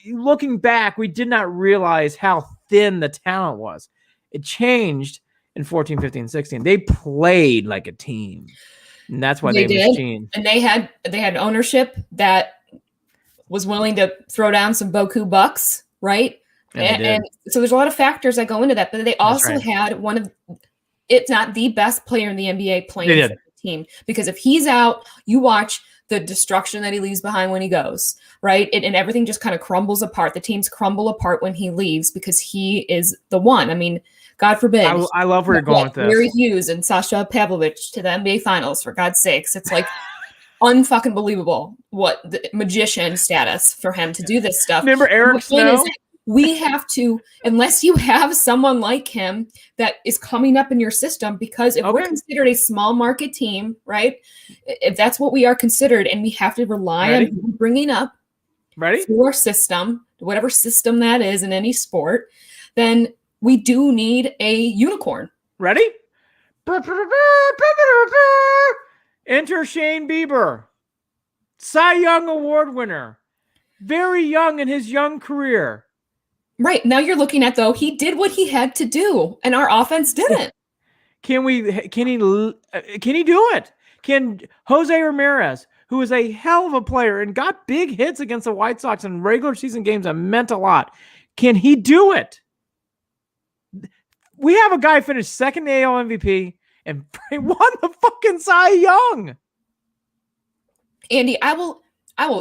[SPEAKER 1] looking back, we did not realize how thin the talent was. It changed. In 14, 15, 16, they played like a team, and that's why they did.
[SPEAKER 2] And they had ownership that was willing to throw down some Boku bucks, right? And so there's a lot of factors that go into that. But they also had one of, it's not the best player in the NBA playing for the team, because if he's out, you watch the destruction that he leaves behind when he goes, right? And everything just kind of crumbles apart. The teams crumble apart when he leaves because he is the one. I mean, God forbid.
[SPEAKER 1] I love where you're going with this.
[SPEAKER 2] Gary Hughes and Sasha Pavlovich to the NBA Finals, for God's sakes. It's like unfucking believable what the magician status for him to do this stuff.
[SPEAKER 1] Remember Eric Snow?
[SPEAKER 2] We have to, unless you have someone like him that is coming up in your system, because if we're considered a small market team, right? If that's what we are considered, and we have to rely on bringing up your system, whatever system that is in any sport, then we do need a unicorn.
[SPEAKER 1] Ready? Enter Shane Bieber, Cy Young Award winner, very young in his young career.
[SPEAKER 2] Right. Now you're looking at, though, he did what he had to do, and our offense didn't.
[SPEAKER 1] Can he do it? Can Jose Ramirez, who is a hell of a player and got big hits against the White Sox in regular season games that meant a lot, can he do it? We have a guy finished second AL MVP and won the fucking Cy Young.
[SPEAKER 2] Andy, I will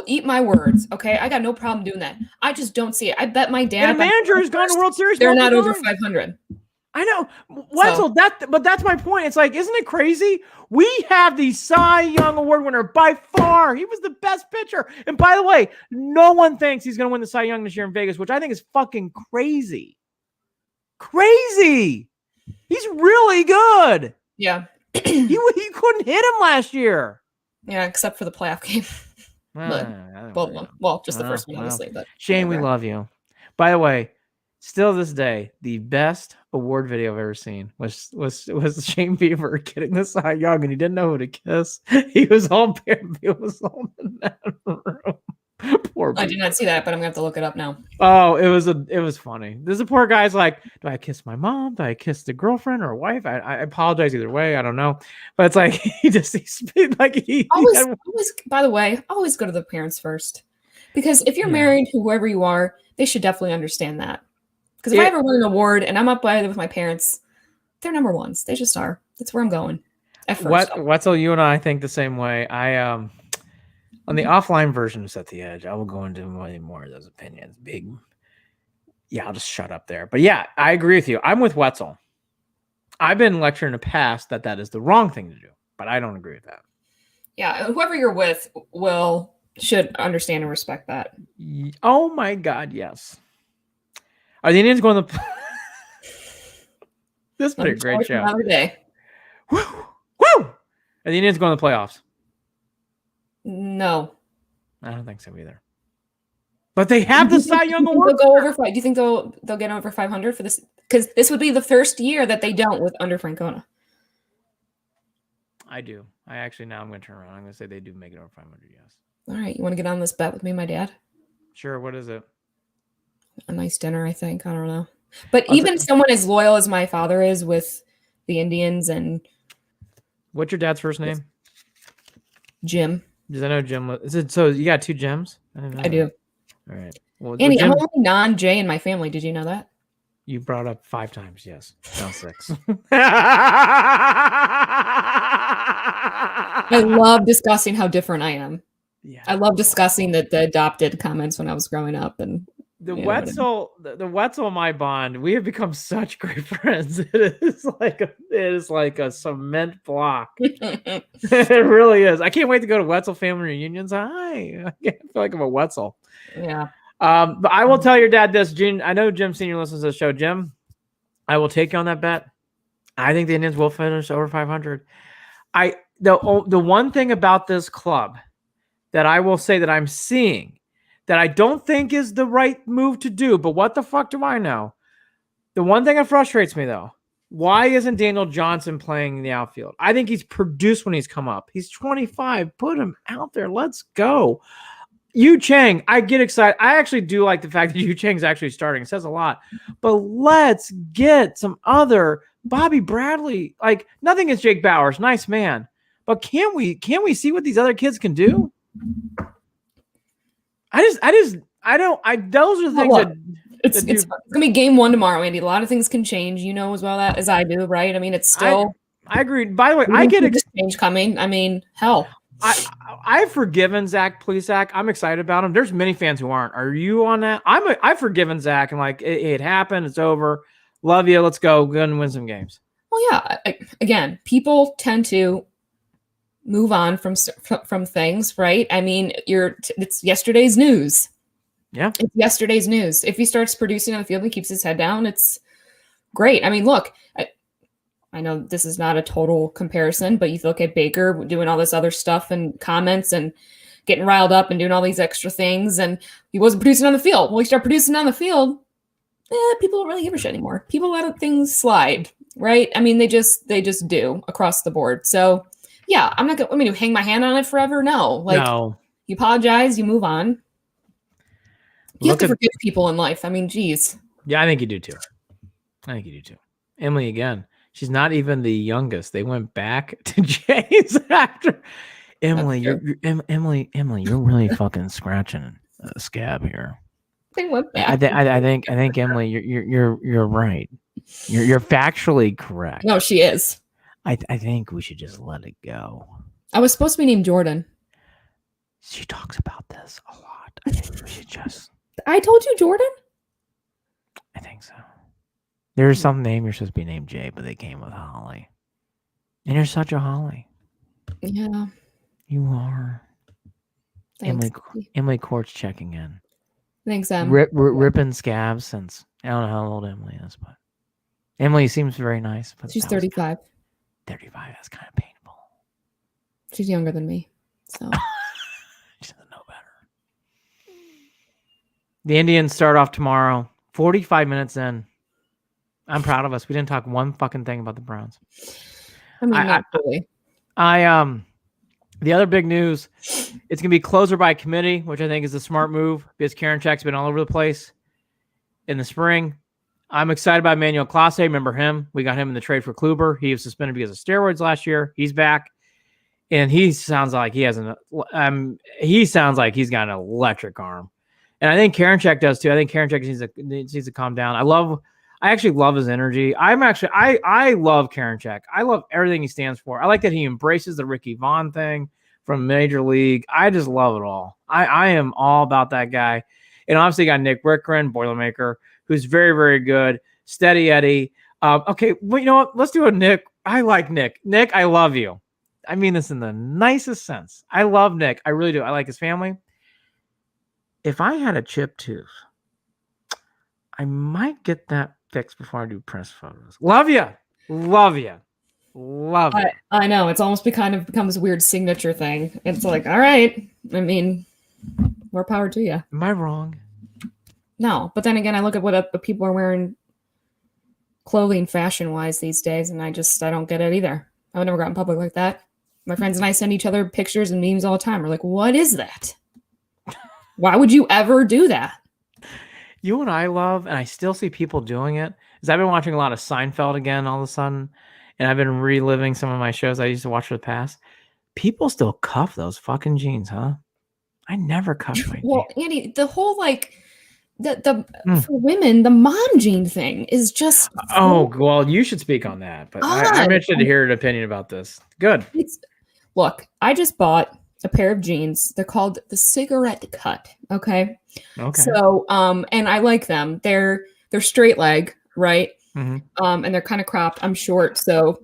[SPEAKER 2] eat my words. Okay, I got no problem doing that. I just don't see it. I bet my dad.
[SPEAKER 1] And the manager has gone to World Series.
[SPEAKER 2] They're not over 500.
[SPEAKER 1] I know, Wetzel. But that's my point. It's like, isn't it crazy? We have the Cy Young Award winner by far. He was the best pitcher. And by the way, no one thinks he's going to win the Cy Young this year in Vegas, which I think is fucking crazy. Crazy. He's really good.
[SPEAKER 2] Yeah.
[SPEAKER 1] he couldn't hit him last year.
[SPEAKER 2] Yeah, except for the playoff game. Well, just the first one, obviously. But
[SPEAKER 1] Shane, we love you. By the way, still this day, the best award video I've ever seen was Shane Bieber getting the Cy Young, and he didn't know who to kiss. He was all in that room. Poor
[SPEAKER 2] I did not see that, but I'm gonna have to look it up now.
[SPEAKER 1] Oh, it was funny. There's a poor guy's like, do I kiss my mom? Do I kiss the girlfriend or wife? I apologize either way. I don't know, but it's like he always. By the way, always go to the parents first.
[SPEAKER 2] Because if you're married to whoever you are, they should definitely understand that. Because if I ever win an award and I'm up by with my parents, they're number ones. They just are. That's where I'm going. At first.
[SPEAKER 1] Wetzel, you and I think the same way. I on the offline version of Set the Edge, I will go into way more of those opinions. I'll just shut up there. But yeah, I agree with you. I'm with Wetzel. I've been lectured in the past that is the wrong thing to do, but I don't agree with that. Yeah,
[SPEAKER 2] whoever you're with should understand and respect that.
[SPEAKER 1] Oh my God, yes. Are the Indians going to? This has been a great show.
[SPEAKER 2] Another day.
[SPEAKER 1] Woo! Woo! Are the Indians going to the playoffs?
[SPEAKER 2] No,
[SPEAKER 1] I don't think so either. But they have the Cy Young Award.
[SPEAKER 2] They'll go over. Do you think they'll get over 500 for this? Because this would be the first year that they don't with under Francona.
[SPEAKER 1] I do. I actually now I'm going to turn around. I'm going to say they do make it over 500. Yes.
[SPEAKER 2] All right, you want to get on this bet with me, and my dad?
[SPEAKER 1] Sure. What is it?
[SPEAKER 2] A nice dinner, I think. I don't know. But even someone as loyal as my father is with the Indians and.
[SPEAKER 1] What's your dad's first name?
[SPEAKER 2] Jim.
[SPEAKER 1] Because I know Jim. Is it so? You got two Jims?
[SPEAKER 2] I do.
[SPEAKER 1] All right. Well,
[SPEAKER 2] Andy, I'm only non-J in my family. Did you know that?
[SPEAKER 1] You brought up 5 times. Yes. Now 6.
[SPEAKER 2] I love discussing how different I am.
[SPEAKER 1] Yeah.
[SPEAKER 2] I love discussing the adopted comments when I was growing up and
[SPEAKER 1] the Wetzel and my bond. We have become such great friends. It is like a cement block. It really is. I can't wait to go to Wetzel family reunions. I feel like I'm a Wetzel.
[SPEAKER 2] Yeah.
[SPEAKER 1] But I will tell your dad this, Gene. I know Jim Senior listens to the show. Jim, I will take you on that bet. I think the Indians will finish over 500. The one thing about this club that I will say that I'm seeing that I don't think is the right move to do, but what the fuck do I know? The one thing that frustrates me though, why isn't Daniel Johnson playing in the outfield? I think he's produced when he's come up. He's 25. Put him out there. Let's go. Yu Chang, I get excited. I actually do like the fact that Yu Chang's actually starting. It says a lot. But let's get some other Bobby Bradley. Like, nothing against Jake Bowers. Nice man. But can't we see what these other kids can do? Those are the things that
[SPEAKER 2] it's gonna be game 1 tomorrow, Andy. A lot of things can change, you know, as well as I do, right? I mean, it's still
[SPEAKER 1] I agree. By the way, I get
[SPEAKER 2] change coming. I mean, hell.
[SPEAKER 1] I've forgiven Zach Plesac. I'm excited about him. There's many fans who aren't. Are you on that? I've forgiven Zach and like it happened. It's over. Love you. Let's go. Go and win some games.
[SPEAKER 2] Well, yeah. Again, people tend to move on from things, right? I mean, it's yesterday's news.
[SPEAKER 1] Yeah,
[SPEAKER 2] it's yesterday's news. If he starts producing on the field and keeps his head down, it's great. I mean, look. I know this is not a total comparison, but you look at Baker doing all this other stuff and comments and getting riled up and doing all these extra things, and he wasn't producing on the field. Well, he started producing on the field. People don't really give a shit anymore. People let things slide, right? I mean, they just do across the board. So, yeah, I'm not going to hang my hand on it forever. No, you apologize, you move on. You have to forgive people in life. I mean, geez.
[SPEAKER 1] Yeah, I think you do too. Emily again. She's not even the youngest. They went back to Jay's after. Emily, you're really fucking scratching a scab here.
[SPEAKER 2] They went back.
[SPEAKER 1] I think Emily, you're right. You're factually correct.
[SPEAKER 2] No, she is.
[SPEAKER 1] I think we should just let it go.
[SPEAKER 2] I was supposed to be named Jordan.
[SPEAKER 1] She talks about this a lot. I think we should just.
[SPEAKER 2] I told you Jordan?
[SPEAKER 1] I think so. There's some name you're supposed to be named Jay, but they came with Holly. And you're such a Holly.
[SPEAKER 2] Yeah.
[SPEAKER 1] You are.
[SPEAKER 2] Thanks.
[SPEAKER 1] Emily Court's checking in.
[SPEAKER 2] Thanks,
[SPEAKER 1] ripping scabs since I don't know how old Emily is, but Emily seems very nice. But
[SPEAKER 2] she's 35.
[SPEAKER 1] 35, that's kind of painful.
[SPEAKER 2] She's younger than me, so
[SPEAKER 1] she doesn't know better. The Indians start off tomorrow. 45 minutes in. I'm proud of us. We didn't talk one fucking thing about the Browns.
[SPEAKER 2] I mean, not really.
[SPEAKER 1] The other big news, it's going to be closer by committee, which I think is a smart move because Karinchak's been all over the place in the spring. I'm excited about Emmanuel Clase. Remember him? We got him in the trade for Kluber. He was suspended because of steroids last year. He's back. and he sounds like he has he sounds like he's got an electric arm. And I think Karinchak does too. I think Karinchak needs to calm down. I actually love his energy. I love Karinchak. I love everything he stands for. I like that he embraces the Ricky Vaughn thing from Major League. I just love it all. I am all about that guy. And obviously got Nick Wickren, Boilermaker, who's very, very good. Steady Eddie. Okay, well, you know what? Let's do a Nick. I like Nick. Nick, I love you. I mean this in the nicest sense. I love Nick. I really do. I like his family. If I had a chipped tooth, I might get that fixed before I do press photos. Love you. Love you. Love it.
[SPEAKER 2] I know. It's almost become this weird signature thing. It's like, all right. I mean, more power to you.
[SPEAKER 1] Am I wrong?
[SPEAKER 2] No. But then again, I look at what people are wearing clothing fashion-wise these days, and I don't get it either. I would never go out in public like that. My friends and I send each other pictures and memes all the time. We're like, what is that? Why would you ever do that?
[SPEAKER 1] You and I love, and I still see people doing it, is I've been watching a lot of Seinfeld again all of a sudden, and I've been reliving some of my shows I used to watch for the past. People still cuff those fucking jeans, huh? I never cuffed my
[SPEAKER 2] jeans. Andy, the whole for women, the mom jean thing is just...
[SPEAKER 1] Oh, well, you should speak on that, but I'm interested to hear an opinion about this. Good.
[SPEAKER 2] Look, I just bought a pair of jeans. They're called the cigarette cut. Okay. So, and I like them. They're straight leg, right?
[SPEAKER 1] Mm-hmm.
[SPEAKER 2] And they're kind of cropped. I'm short, so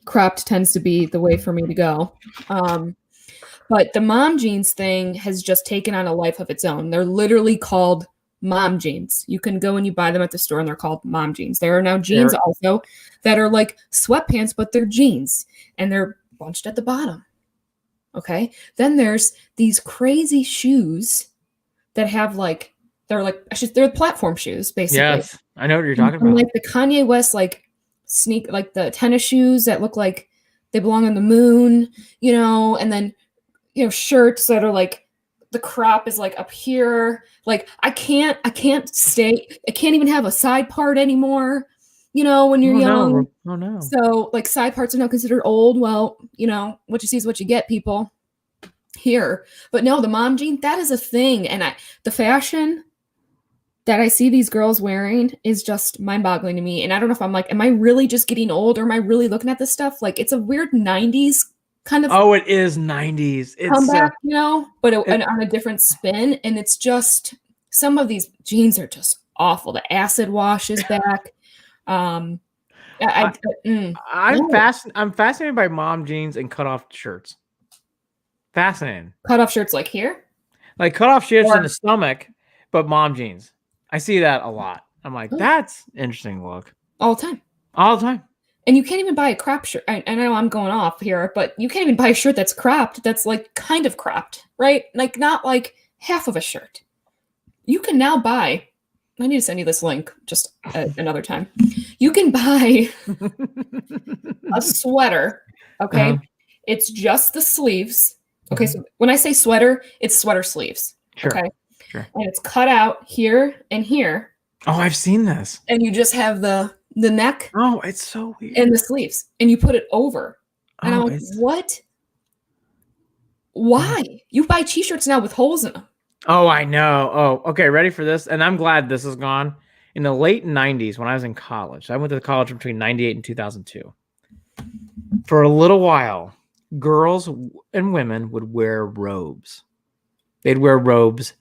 [SPEAKER 2] cropped tends to be the way for me to go. But the mom jeans thing has just taken on a life of its own. They're literally called mom jeans. You can go and you buy them at the store, and they're called mom jeans. There are now jeans also that are like sweatpants, but they're jeans, and they're bunched at the bottom. Okay. Then there's these crazy shoes that have they're platform shoes, basically.
[SPEAKER 1] Yes, I know what you're talking about.
[SPEAKER 2] Like the Kanye West, like the tennis shoes that look like they belong on the moon, and then, shirts that are like the crop is like up here. Like I can't even have a side part anymore. When you're young.
[SPEAKER 1] No. Oh, no.
[SPEAKER 2] So like side parts are now considered old. Well, what you see is what you get, people here. But no, the mom jean, that is a thing. And the fashion that I see these girls wearing is just mind-boggling to me. And I don't know if I'm like, am I really just getting old, or am I really looking at this stuff? Like it's a weird 90s kind of.
[SPEAKER 1] Oh, it is 90s. It's
[SPEAKER 2] comeback, but on a different spin. And it's just, some of these jeans are just awful. The acid wash is back. I'm fascinated by mom jeans and cutoff shirts. Fascinating. Cutoff shirts like here?
[SPEAKER 1] Like cutoff shirts in the stomach, but mom jeans. I see that a lot. I'm like, that's interesting look.
[SPEAKER 2] All the time.
[SPEAKER 1] All the time.
[SPEAKER 2] And you can't even buy a crop shirt. I know I'm going off here, but you can't even buy a shirt that's cropped, that's like kind of cropped, right? Like not like half of a shirt. You can now buy, I need to send you this link just another time. You can buy a sweater, okay?
[SPEAKER 1] Uh-huh.
[SPEAKER 2] It's just the sleeves. Okay, so when I say sweater, it's sweater sleeves.
[SPEAKER 1] Sure.
[SPEAKER 2] Okay.
[SPEAKER 1] Sure.
[SPEAKER 2] And it's cut out here and here.
[SPEAKER 1] Oh, I've seen this.
[SPEAKER 2] And you just have the neck.
[SPEAKER 1] Oh, it's so weird.
[SPEAKER 2] And the sleeves. And you put it over. And I'm like, what? Why? You buy t-shirts now with holes in them.
[SPEAKER 1] Oh, I know. Oh, okay. Ready for this? And I'm glad this is gone. In the late 90s, when I was in college, I went to college between 98 and 2002. For a little while, girls and women would wear robes. They'd wear robes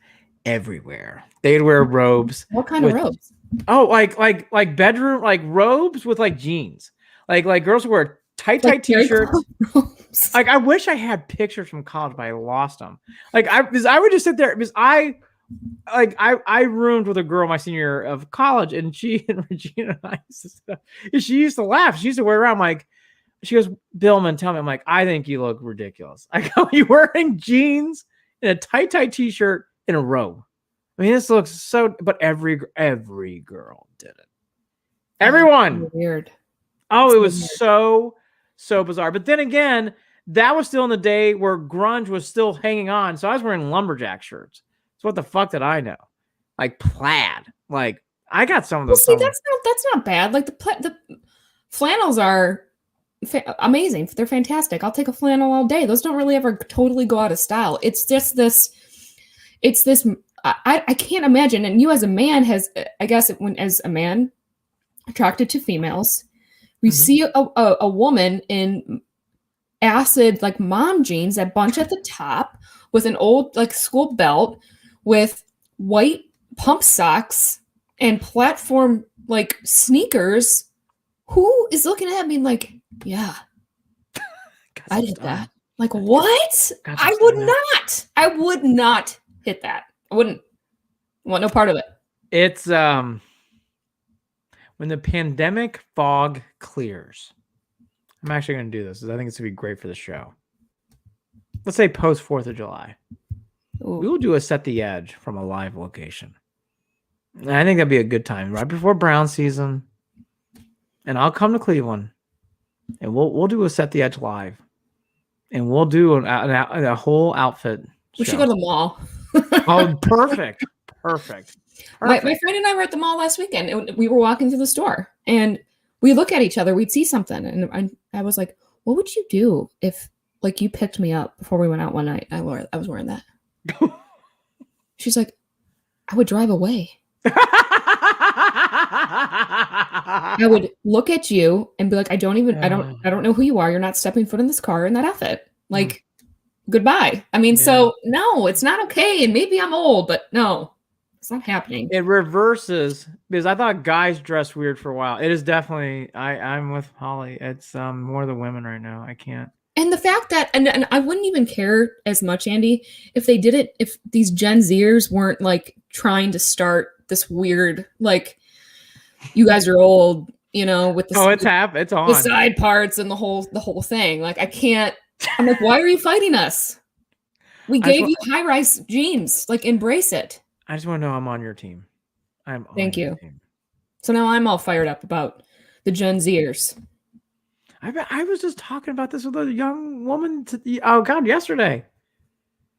[SPEAKER 1] everywhere. They'd wear robes.
[SPEAKER 2] What kind of robes?
[SPEAKER 1] Oh, like bedroom, like robes with like jeans. Like girls wear tight t-shirts. Like I wish I had pictures from college, but I lost them. Because I would just sit there because I roomed with a girl my senior year of college, and she and Regina and she used to laugh. She used to wear around she goes, Billman, tell me. I'm like, I think you look ridiculous. I go, you wearing jeans and a tight t-shirt and a robe. I mean, this looks so, but every girl did it. Everyone.
[SPEAKER 2] Weird.
[SPEAKER 1] Oh, it was so bizarre. But then again, that was still in the day where grunge was still hanging on. So I was wearing lumberjack shirts. So what the fuck did I know? Like plaid. Like I got some of those.
[SPEAKER 2] Well, see, that's not bad. Like the flannels are amazing. They're fantastic. I'll take a flannel all day. Those don't really ever totally go out of style. It's just this. It's this. I can't imagine. And you as a man I guess as a man attracted to females, we see a woman in acid like mom jeans that bunch at the top with an old like school belt with white pump socks and platform like sneakers. Who is looking at me like, yeah, I did that. Like, what? I would not hit that. I wouldn't want no part of it.
[SPEAKER 1] It's when the pandemic fog clears. I'm actually going to do this because I think it's going to be great for the show. Let's say post 4th of July. Ooh. We will do a Set the Edge from a live location. And I think that'd be a good time right before Brown season. And I'll come to Cleveland, and we'll do a Set the Edge live, and we'll do a whole outfit.
[SPEAKER 2] We should go to the mall.
[SPEAKER 1] Oh, perfect.
[SPEAKER 2] My friend and I were at the mall last weekend, and we were walking through the store, and we look at each other. We'd see something, and I was like, "What would you do if, like, you picked me up before we went out one night? I was wearing that." She's like, "I would drive away." I would look at you and be like, I don't know who you are. You're not stepping foot in this car in that outfit. Like, goodbye. I mean, so no, it's not okay. And maybe I'm old, but no, it's not happening.
[SPEAKER 1] It reverses because I thought guys dressed weird for a while. It is definitely, I'm with Holly. It's more the women right now. I can't.
[SPEAKER 2] And the fact that, and I wouldn't even care as much, Andy, if they did it, if these Gen Zers weren't like trying to start this weird, like, you guys are old, you know, with the
[SPEAKER 1] it's on
[SPEAKER 2] the side parts and the whole thing. Like, I can't. I'm like, why are you fighting us? We gave you high-rise jeans. Like, embrace it.
[SPEAKER 1] I just want to know I'm on your team.
[SPEAKER 2] Thank you. Team. So now I'm all fired up about the Gen Zers.
[SPEAKER 1] I was just talking about this with a young woman yesterday.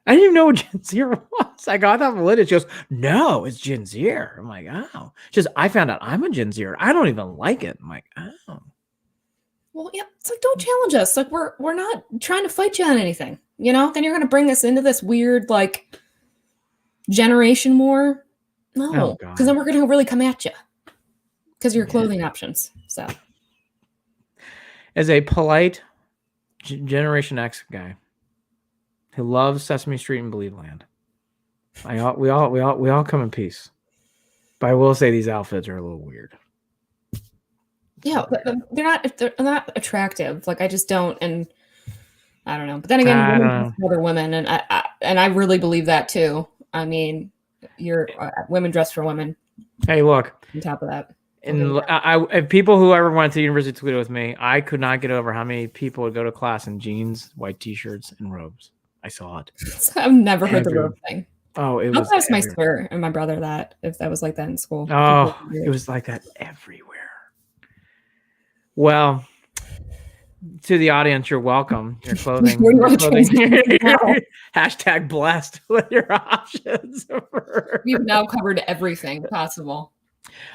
[SPEAKER 1] I didn't even know what Gen Zer was. I thought Melinda. She goes, "No, it's Gen Zer." I'm like, "Oh." She goes, "I found out I'm a Gen Zer. I don't even like it." I'm like, "Oh."
[SPEAKER 2] Well, yeah, it's like, don't challenge us. Like, we're not trying to fight you on anything, you know? Then you're going to bring us into this weird, like, generation war. No, because then we're going to really come at you because of your clothing options. So,
[SPEAKER 1] as a polite Generation X guy who loves Sesame Street and Believeland, we all come in peace. But I will say these outfits are a little weird.
[SPEAKER 2] Yeah, but they're not attractive. Like, I just don't, and I don't know. But then again, women other women, and I really believe that too. I mean, women dress for women.
[SPEAKER 1] Hey, look.
[SPEAKER 2] On top of that,
[SPEAKER 1] and people who ever went to University of Toledo with me, I could not get over how many people would go to class in jeans, white T-shirts, and robes. I saw it.
[SPEAKER 2] I've never heard the robe thing.
[SPEAKER 1] Oh, it was.
[SPEAKER 2] I'll ask my sister and my brother that if that was like that in school.
[SPEAKER 1] Oh, it was like that everywhere. Well, to the audience, you're welcome. Your clothing. Hashtag blessed with your options.
[SPEAKER 2] We've now covered everything possible.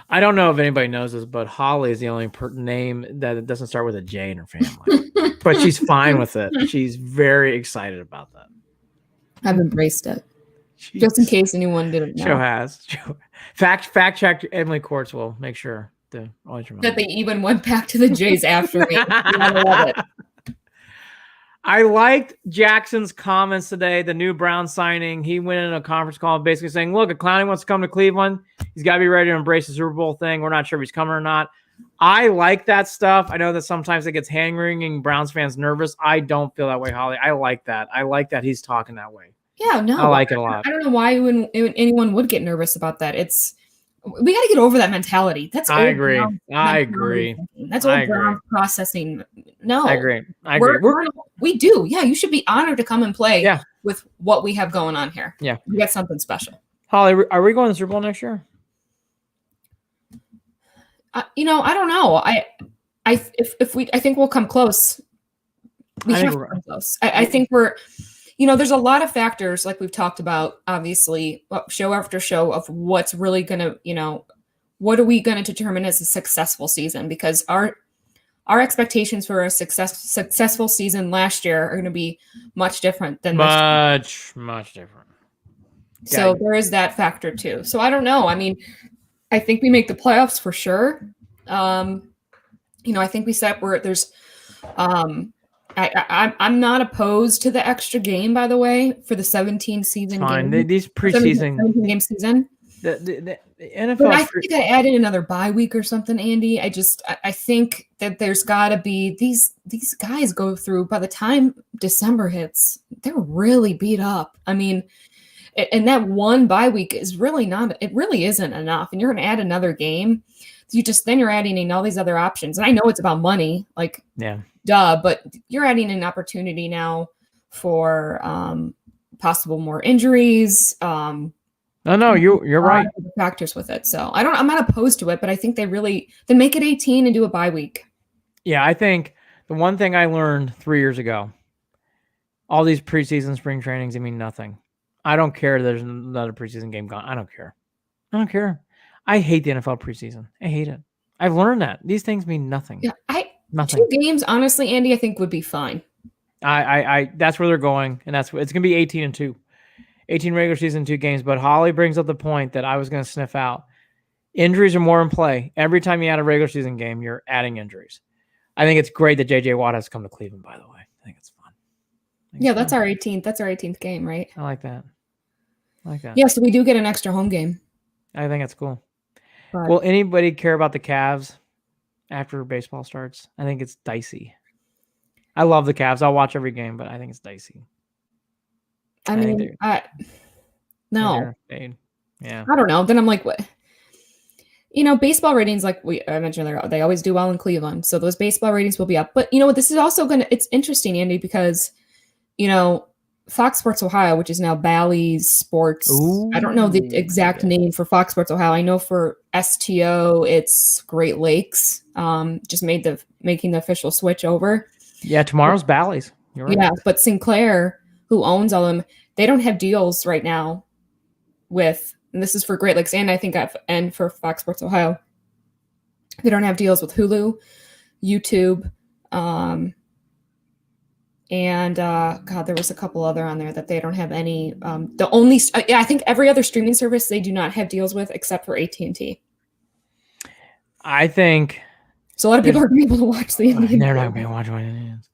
[SPEAKER 1] I don't know if anybody knows this, but Holly is the only name that doesn't start with a J in her family. But she's fine with it. She's very excited about that.
[SPEAKER 2] I've embraced it. Jeez. Just in case anyone didn't know.
[SPEAKER 1] Joe has. Fact check Emily Quartz will make sure.
[SPEAKER 2] That they even went back to the Jays after me. I love it.
[SPEAKER 1] I liked Jackson's comments today, the new Brown signing. He went in a conference call basically saying, look, if Clowney wants to come to Cleveland, he's got to be ready to embrace the Super Bowl thing. We're not sure if he's coming or not. I like that stuff. I know that sometimes it gets hand-wringing, Browns fans nervous. I don't feel that way, Holly. I like that. I like that he's talking that way.
[SPEAKER 2] Yeah, no.
[SPEAKER 1] I like it a lot.
[SPEAKER 2] I don't know why anyone would get nervous about that. We got to get over that mentality. That's
[SPEAKER 1] I agree.
[SPEAKER 2] That's old Brown processing. No,
[SPEAKER 1] I agree.
[SPEAKER 2] We do. Yeah, you should be honored to come and play with what we have going on here.
[SPEAKER 1] Yeah,
[SPEAKER 2] we got something special.
[SPEAKER 1] Holly, are we going to the Super Bowl next year?
[SPEAKER 2] I don't know. I think we'll come close. We have to come close. I think we're. There's a lot of factors like we've talked about, obviously, show after show of what's really going to, what are we going to determine as a successful season? Because our our expectations for a successful season last year are going to be much different than
[SPEAKER 1] much different.
[SPEAKER 2] So there is that factor too. So I don't know. I mean, I think we make the playoffs for sure. I think we set where there's. I'm not opposed to the extra game, by the way, for the 17 season
[SPEAKER 1] game.
[SPEAKER 2] These
[SPEAKER 1] preseason
[SPEAKER 2] 17 game season.
[SPEAKER 1] The NFL.
[SPEAKER 2] But I think I added another bye week or something, Andy. I think that there's got to be these guys go through by the time December hits, they're really beat up. I mean, and that one bye week is really not. It really isn't enough. And you're going to add another game. Then you're adding in all these other options. And I know it's about money, duh. But you're adding an opportunity now for possible more injuries.
[SPEAKER 1] No, you're right.
[SPEAKER 2] Factors with it. So I'm not opposed to it, but I think they make it 18 and do a bye week.
[SPEAKER 1] Yeah, I think the one thing I learned 3 years ago, all these preseason spring trainings, they mean nothing. I don't care. There's another preseason game gone. I don't care. I hate the NFL preseason. I hate it. I've learned that these things mean nothing.
[SPEAKER 2] Yeah, nothing. 2 games, honestly, Andy, I think would be fine.
[SPEAKER 1] I that's where they're going, and it's going to be 18-2. 18 regular season, 2 games. But Holly brings up the point that I was going to sniff out. Injuries are more in play. Every time you add a regular season game, you're adding injuries. I think it's great that J.J. Watt has come to Cleveland, by the way. I think it's fun.
[SPEAKER 2] That's our 18th. That's our 18th game, right?
[SPEAKER 1] I like that.
[SPEAKER 2] Yeah, so we do get an extra home game.
[SPEAKER 1] I think it's cool. But will anybody care about the Cavs after baseball starts? I think it's dicey. I love the Cavs. I'll watch every game, but I think it's dicey.
[SPEAKER 2] No.
[SPEAKER 1] Yeah.
[SPEAKER 2] I don't know. Then I'm like, what? Baseball ratings, like I mentioned earlier, they always do well in Cleveland. So those baseball ratings will be up. But this is also it's interesting, Andy, because, Fox Sports Ohio, which is now Bally's Sports. Ooh, I don't know the exact name for Fox Sports Ohio. I know for STO, it's Great Lakes. Just making the official switch over.
[SPEAKER 1] Yeah, tomorrow's Bally's. You're right.
[SPEAKER 2] Yeah, but Sinclair, who owns all of them, they don't have deals right now with, and this is for Great Lakes and I think and for Fox Sports Ohio. They don't have deals with Hulu, YouTube, and there was a couple other on there that they don't have any. I think every other streaming service they do not have deals with except for AT&T.
[SPEAKER 1] I think
[SPEAKER 2] so. A lot of people are going to be able to watch the Indians.
[SPEAKER 1] They're not going to watch the Indians.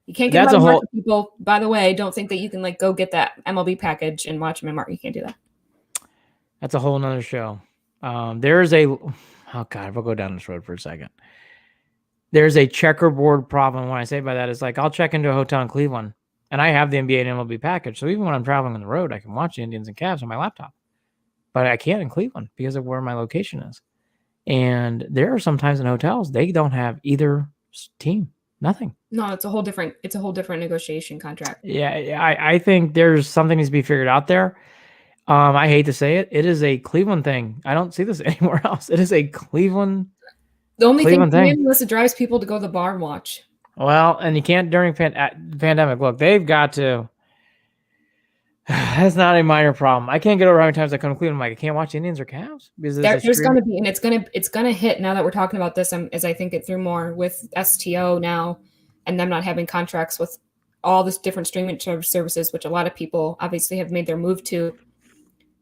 [SPEAKER 2] You can't get a whole people. By the way, don't think that you can go get that MLB package and watch them in March. You can't do that.
[SPEAKER 1] That's a whole nother show. There's we'll go down this road for a second. There's a checkerboard problem. When I say by that, it's like I'll check into a hotel in Cleveland and I have the NBA and MLB package. So even when I'm traveling on the road, I can watch the Indians and Cavs on my laptop. But I can't in Cleveland because of where my location is. And there are sometimes in hotels, they don't have either team. Nothing.
[SPEAKER 2] No, it's a whole different negotiation contract.
[SPEAKER 1] Yeah, I think there's something needs to be figured out there. I hate to say it. It is a Cleveland thing. I don't see this anywhere else. It is a Cleveland.
[SPEAKER 2] The only thing unless it drives people to go to the bar and watch.
[SPEAKER 1] Well, and you can't during pandemic. Look, they've got to. That's not a minor problem. I can't get over how many times I come to Cleveland. I'm like, I can't watch Indians or Cavs because
[SPEAKER 2] there's going to be, and it's going to hit now that we're talking about this. As I think it through more with STO now, and them not having contracts with all this different streaming services, which a lot of people obviously have made their move to.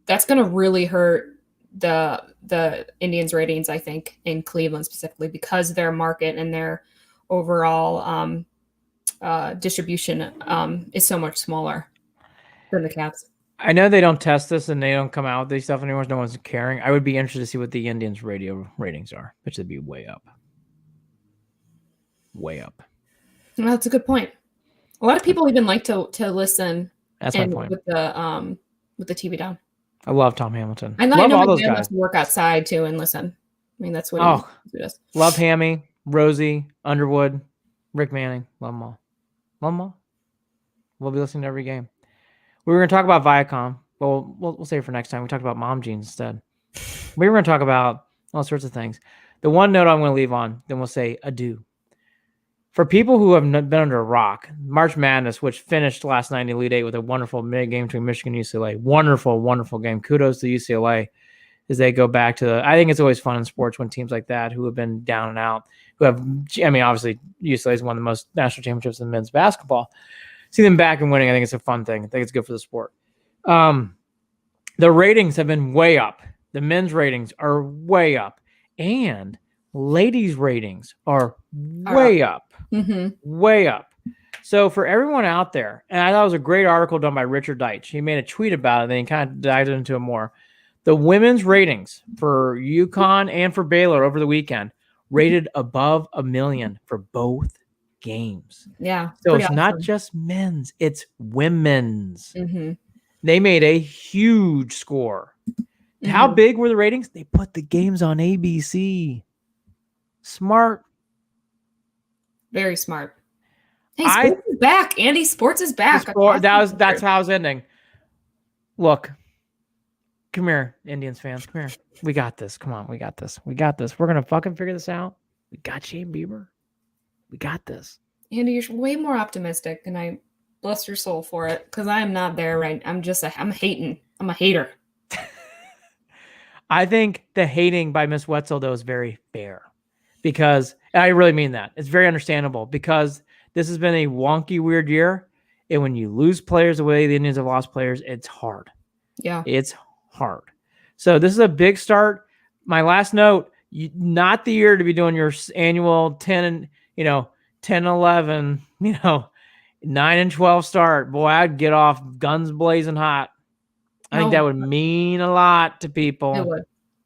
[SPEAKER 2] That's going to really hurt the Indians ratings, I think, in Cleveland specifically because their market and their overall distribution is so much smaller than the Cavs.
[SPEAKER 1] I know they don't test this and they don't come out with these stuff anymore. No one's caring. I would be interested to see what the Indians radio ratings are, which would be way up. Way up.
[SPEAKER 2] Well, that's a good point. A lot of people even like to listen.
[SPEAKER 1] That's my point.
[SPEAKER 2] With the TV down.
[SPEAKER 1] I love Tom Hamilton.
[SPEAKER 2] I love all those guys. To work outside too and listen. I mean, that's what he does.
[SPEAKER 1] Love Hammy, Rosie, Underwood, Rick Manning. Love them all. Love them all. We'll be listening to every game. We were going to talk about Viacom, but we'll save it for next time. We talked about mom jeans instead. We were going to talk about all sorts of things. The one note I'm going to leave on, then we'll say adieu. For people who have been under a rock, March Madness, which finished last night in the Elite Eight with a wonderful game between Michigan and UCLA. Wonderful, wonderful game. Kudos to UCLA. as they go back to I think it's always fun in sports when teams like that who have been down and out, who have, I mean, obviously UCLA has won the most national championships in men's basketball. See them back and winning. I think it's a fun thing. I think it's good for the sport. The ratings have been way up. The men's ratings are way up, and ladies' ratings are way up, way up. So for everyone out there, and I thought it was a great article done by Richard Deitch. He made a tweet about it, and then he kind of dived into it more. The women's ratings for UConn and for Baylor over the weekend rated above 1 million for both games.
[SPEAKER 2] Yeah.
[SPEAKER 1] So it's not just men's, it's women's. They made a huge score. How big were the ratings? They put the games on ABC. Smart.
[SPEAKER 2] Very smart. Hey, sports is back. Andy, sports is back.
[SPEAKER 1] That's how I was ending. Look, come here, Indians fans. Come here. We got this. Come on, we got this. We got this. We're gonna fucking figure this out. We got Shane Bieber. We got this.
[SPEAKER 2] Andy, you're way more optimistic, and I bless your soul for it, because I am not there right. I'm hating. I'm a hater.
[SPEAKER 1] I think the hating by Miss Wetzel, though, is very fair, because I really mean that. It's very understandable, because this has been a wonky, weird year, and when you lose players the way the Indians have lost players, it's hard.
[SPEAKER 2] Yeah,
[SPEAKER 1] it's hard. So this is a big start. My last note: not the year to be doing your annual 10, 11, 9 and 12 start. Boy, I'd get off guns blazing hot. I think that would mean a lot to people.
[SPEAKER 2] It would.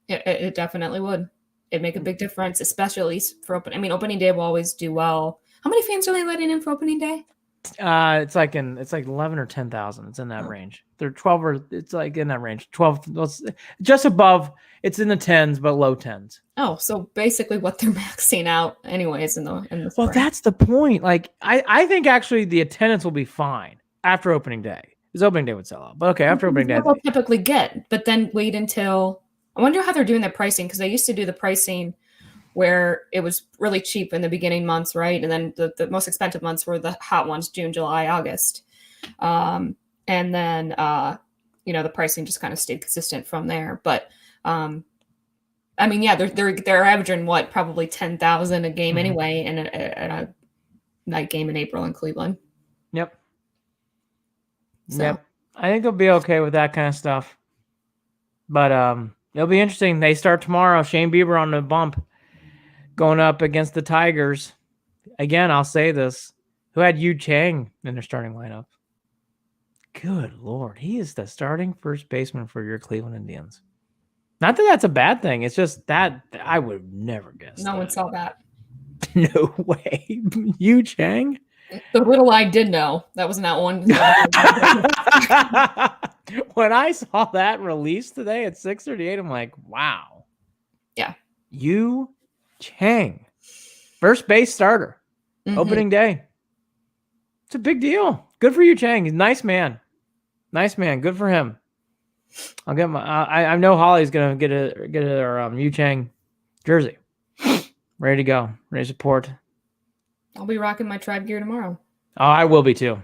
[SPEAKER 2] It definitely would. It'd make a big difference, especially for opening day will always do well. How many fans are they letting in for opening day?
[SPEAKER 1] It's like 11 or 10,000. It's in that range. They're 12 or it's like in that range. 12, just above. It's in the 10s, but low 10s.
[SPEAKER 2] Oh, so basically what they're maxing out anyways in the
[SPEAKER 1] Well,
[SPEAKER 2] spring.
[SPEAKER 1] That's the point. Like I think actually the attendance will be fine after opening day. Because opening day would sell out. But okay, after opening day.
[SPEAKER 2] They'll typically get, but then wait until, I wonder how they're doing their pricing, because they used to do the pricing where it was really cheap in the beginning months, right? And then the most expensive months were the hot ones, June, July, August. And then, the pricing just kind of stayed consistent from there. But, they're averaging what, probably 10,000 a game anyway, and a night game in April in Cleveland.
[SPEAKER 1] Yep.
[SPEAKER 2] So.
[SPEAKER 1] Yep. I think they'll be okay with that kind of stuff. But it'll be interesting. They start tomorrow. Shane Bieber on the bump, going up against the Tigers. Again, I'll say this. Who had Yu Chang in their starting lineup? Good Lord. He is the starting first baseman for your Cleveland Indians. Not that that's a bad thing. It's just that I would have never guessed.
[SPEAKER 2] No one saw that.
[SPEAKER 1] No way. Yu Chang?
[SPEAKER 2] The little I did know. That was not one.
[SPEAKER 1] When I saw that release today at 6:38, I'm like, wow.
[SPEAKER 2] Yeah.
[SPEAKER 1] Yu Chang. First base starter. Opening day. It's a big deal. Good for Yu Chang. He's a nice man. Nice man. Good for him. I'll get my. I know Holly's gonna get her Yu Chang jersey. Ready to go. Ready to support.
[SPEAKER 2] I'll be rocking my tribe gear tomorrow.
[SPEAKER 1] Oh, I will be too.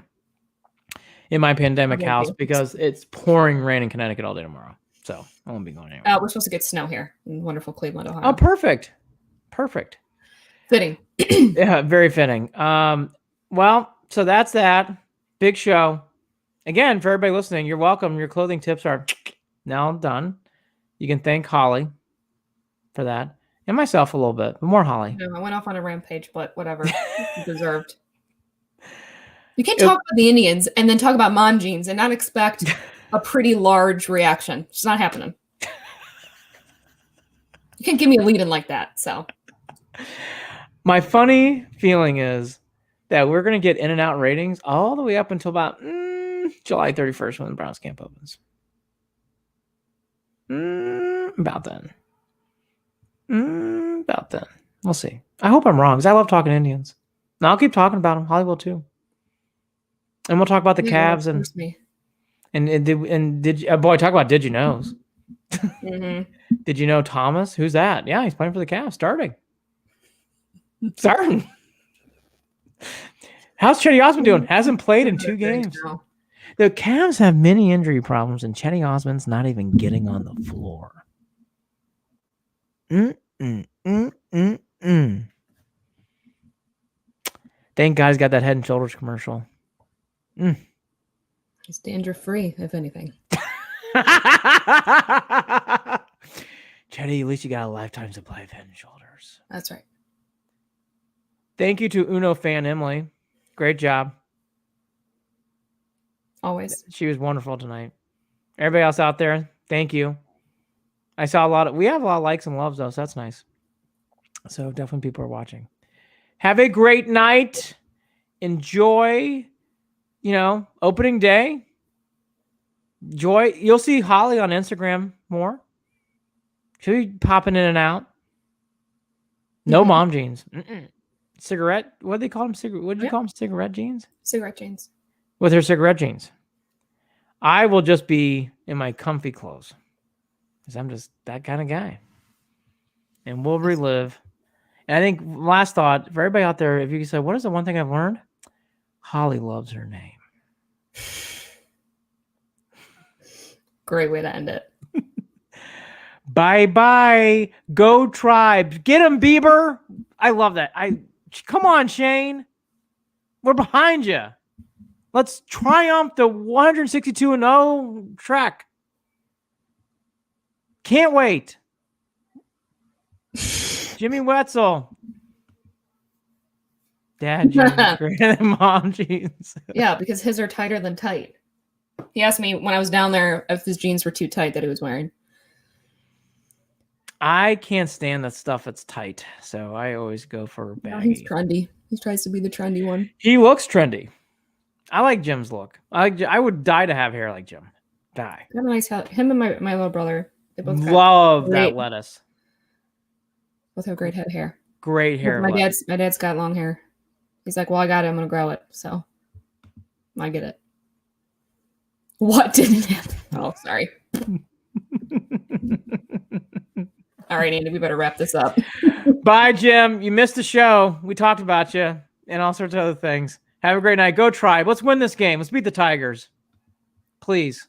[SPEAKER 1] In my pandemic house, because it's pouring rain in Connecticut all day tomorrow. So I won't be going anywhere.
[SPEAKER 2] We're supposed to get snow here in wonderful Cleveland, Ohio.
[SPEAKER 1] Oh, perfect. Perfect.
[SPEAKER 2] Fitting.
[SPEAKER 1] Yeah, very fitting. Well, so that's that. Big show. Again, for everybody listening, you're welcome. Your clothing tips are now done. You can thank Holly for that. And myself a little bit, but more Holly.
[SPEAKER 2] No, I went off on a rampage, but whatever. Deserved. You can't talk about the Indians and then talk about Mon jeans and not expect a pretty large reaction. It's not happening. You can't give me a lead in like that. So
[SPEAKER 1] my funny feeling is that we're going to get in and out ratings all the way up until about July 31st when the Browns camp opens. About then. About then. We'll see. I hope I'm wrong because I love talking Indians. And I'll keep talking about them. Holly will too. And we'll talk about the Cavs and did you, boy, talk about did you knows. Did you know Thomas? Who's that? Yeah, he's playing for the Cavs. Starting. How's Chetty Osmond doing? Hasn't played in 2 games. The Cavs have many injury problems, and Chetty Osmond's not even getting on the floor. Thank God he's got that Head and Shoulders commercial.
[SPEAKER 2] He's dandruff free, if anything.
[SPEAKER 1] Chetty, at least you got a lifetime supply of Head and Shoulders.
[SPEAKER 2] That's right.
[SPEAKER 1] Thank you to Uno fan Emily. Great job.
[SPEAKER 2] Always.
[SPEAKER 1] She was wonderful tonight. Everybody else out there, thank you. I saw we have a lot of likes and loves though, so that's nice. So definitely people are watching. Have a great night. Enjoy, opening day. Joy. You'll see Holly on Instagram more. She'll be popping in and out. No mom jeans. Cigarette. What do they call them? What did you call them? Cigarette jeans?
[SPEAKER 2] Cigarette jeans.
[SPEAKER 1] With her cigarette jeans. I will just be in my comfy clothes. Because I'm just that kind of guy. And we'll relive. And I think last thought, for everybody out there, if you could say, what is the one thing I've learned? Holly loves her name.
[SPEAKER 2] Great way to end it.
[SPEAKER 1] Bye-bye. Go Tribes. Get him, Bieber. I love that. Come on, Shane. We're behind you. Let's triumph the 162-0 track. Can't wait. Jimmy Wetzel. Dad jeans greater than mom jeans.
[SPEAKER 2] Yeah, because his are tighter than tight. He asked me when I was down there if his jeans were too tight that he was wearing.
[SPEAKER 1] I can't stand that stuff that's tight, so I always go for baggy.
[SPEAKER 2] No, he's trendy. He tries to be the trendy one.
[SPEAKER 1] He looks trendy. I like Jim's look. I would die to have hair like Jim. Die.
[SPEAKER 2] Have a nice house. Him and my little brother. They both
[SPEAKER 1] love that lettuce.
[SPEAKER 2] Both have great head hair.
[SPEAKER 1] Great hair.
[SPEAKER 2] My dad's got long hair. He's like, well, I got it. I'm gonna grow it. So I get it. What didn't happen? Oh, sorry. All right, Andy, we better wrap this up.
[SPEAKER 1] Bye, Jim. You missed the show. We talked about you and all sorts of other things. Have a great night. Go Tribe. Let's win this game. Let's beat the Tigers. Please.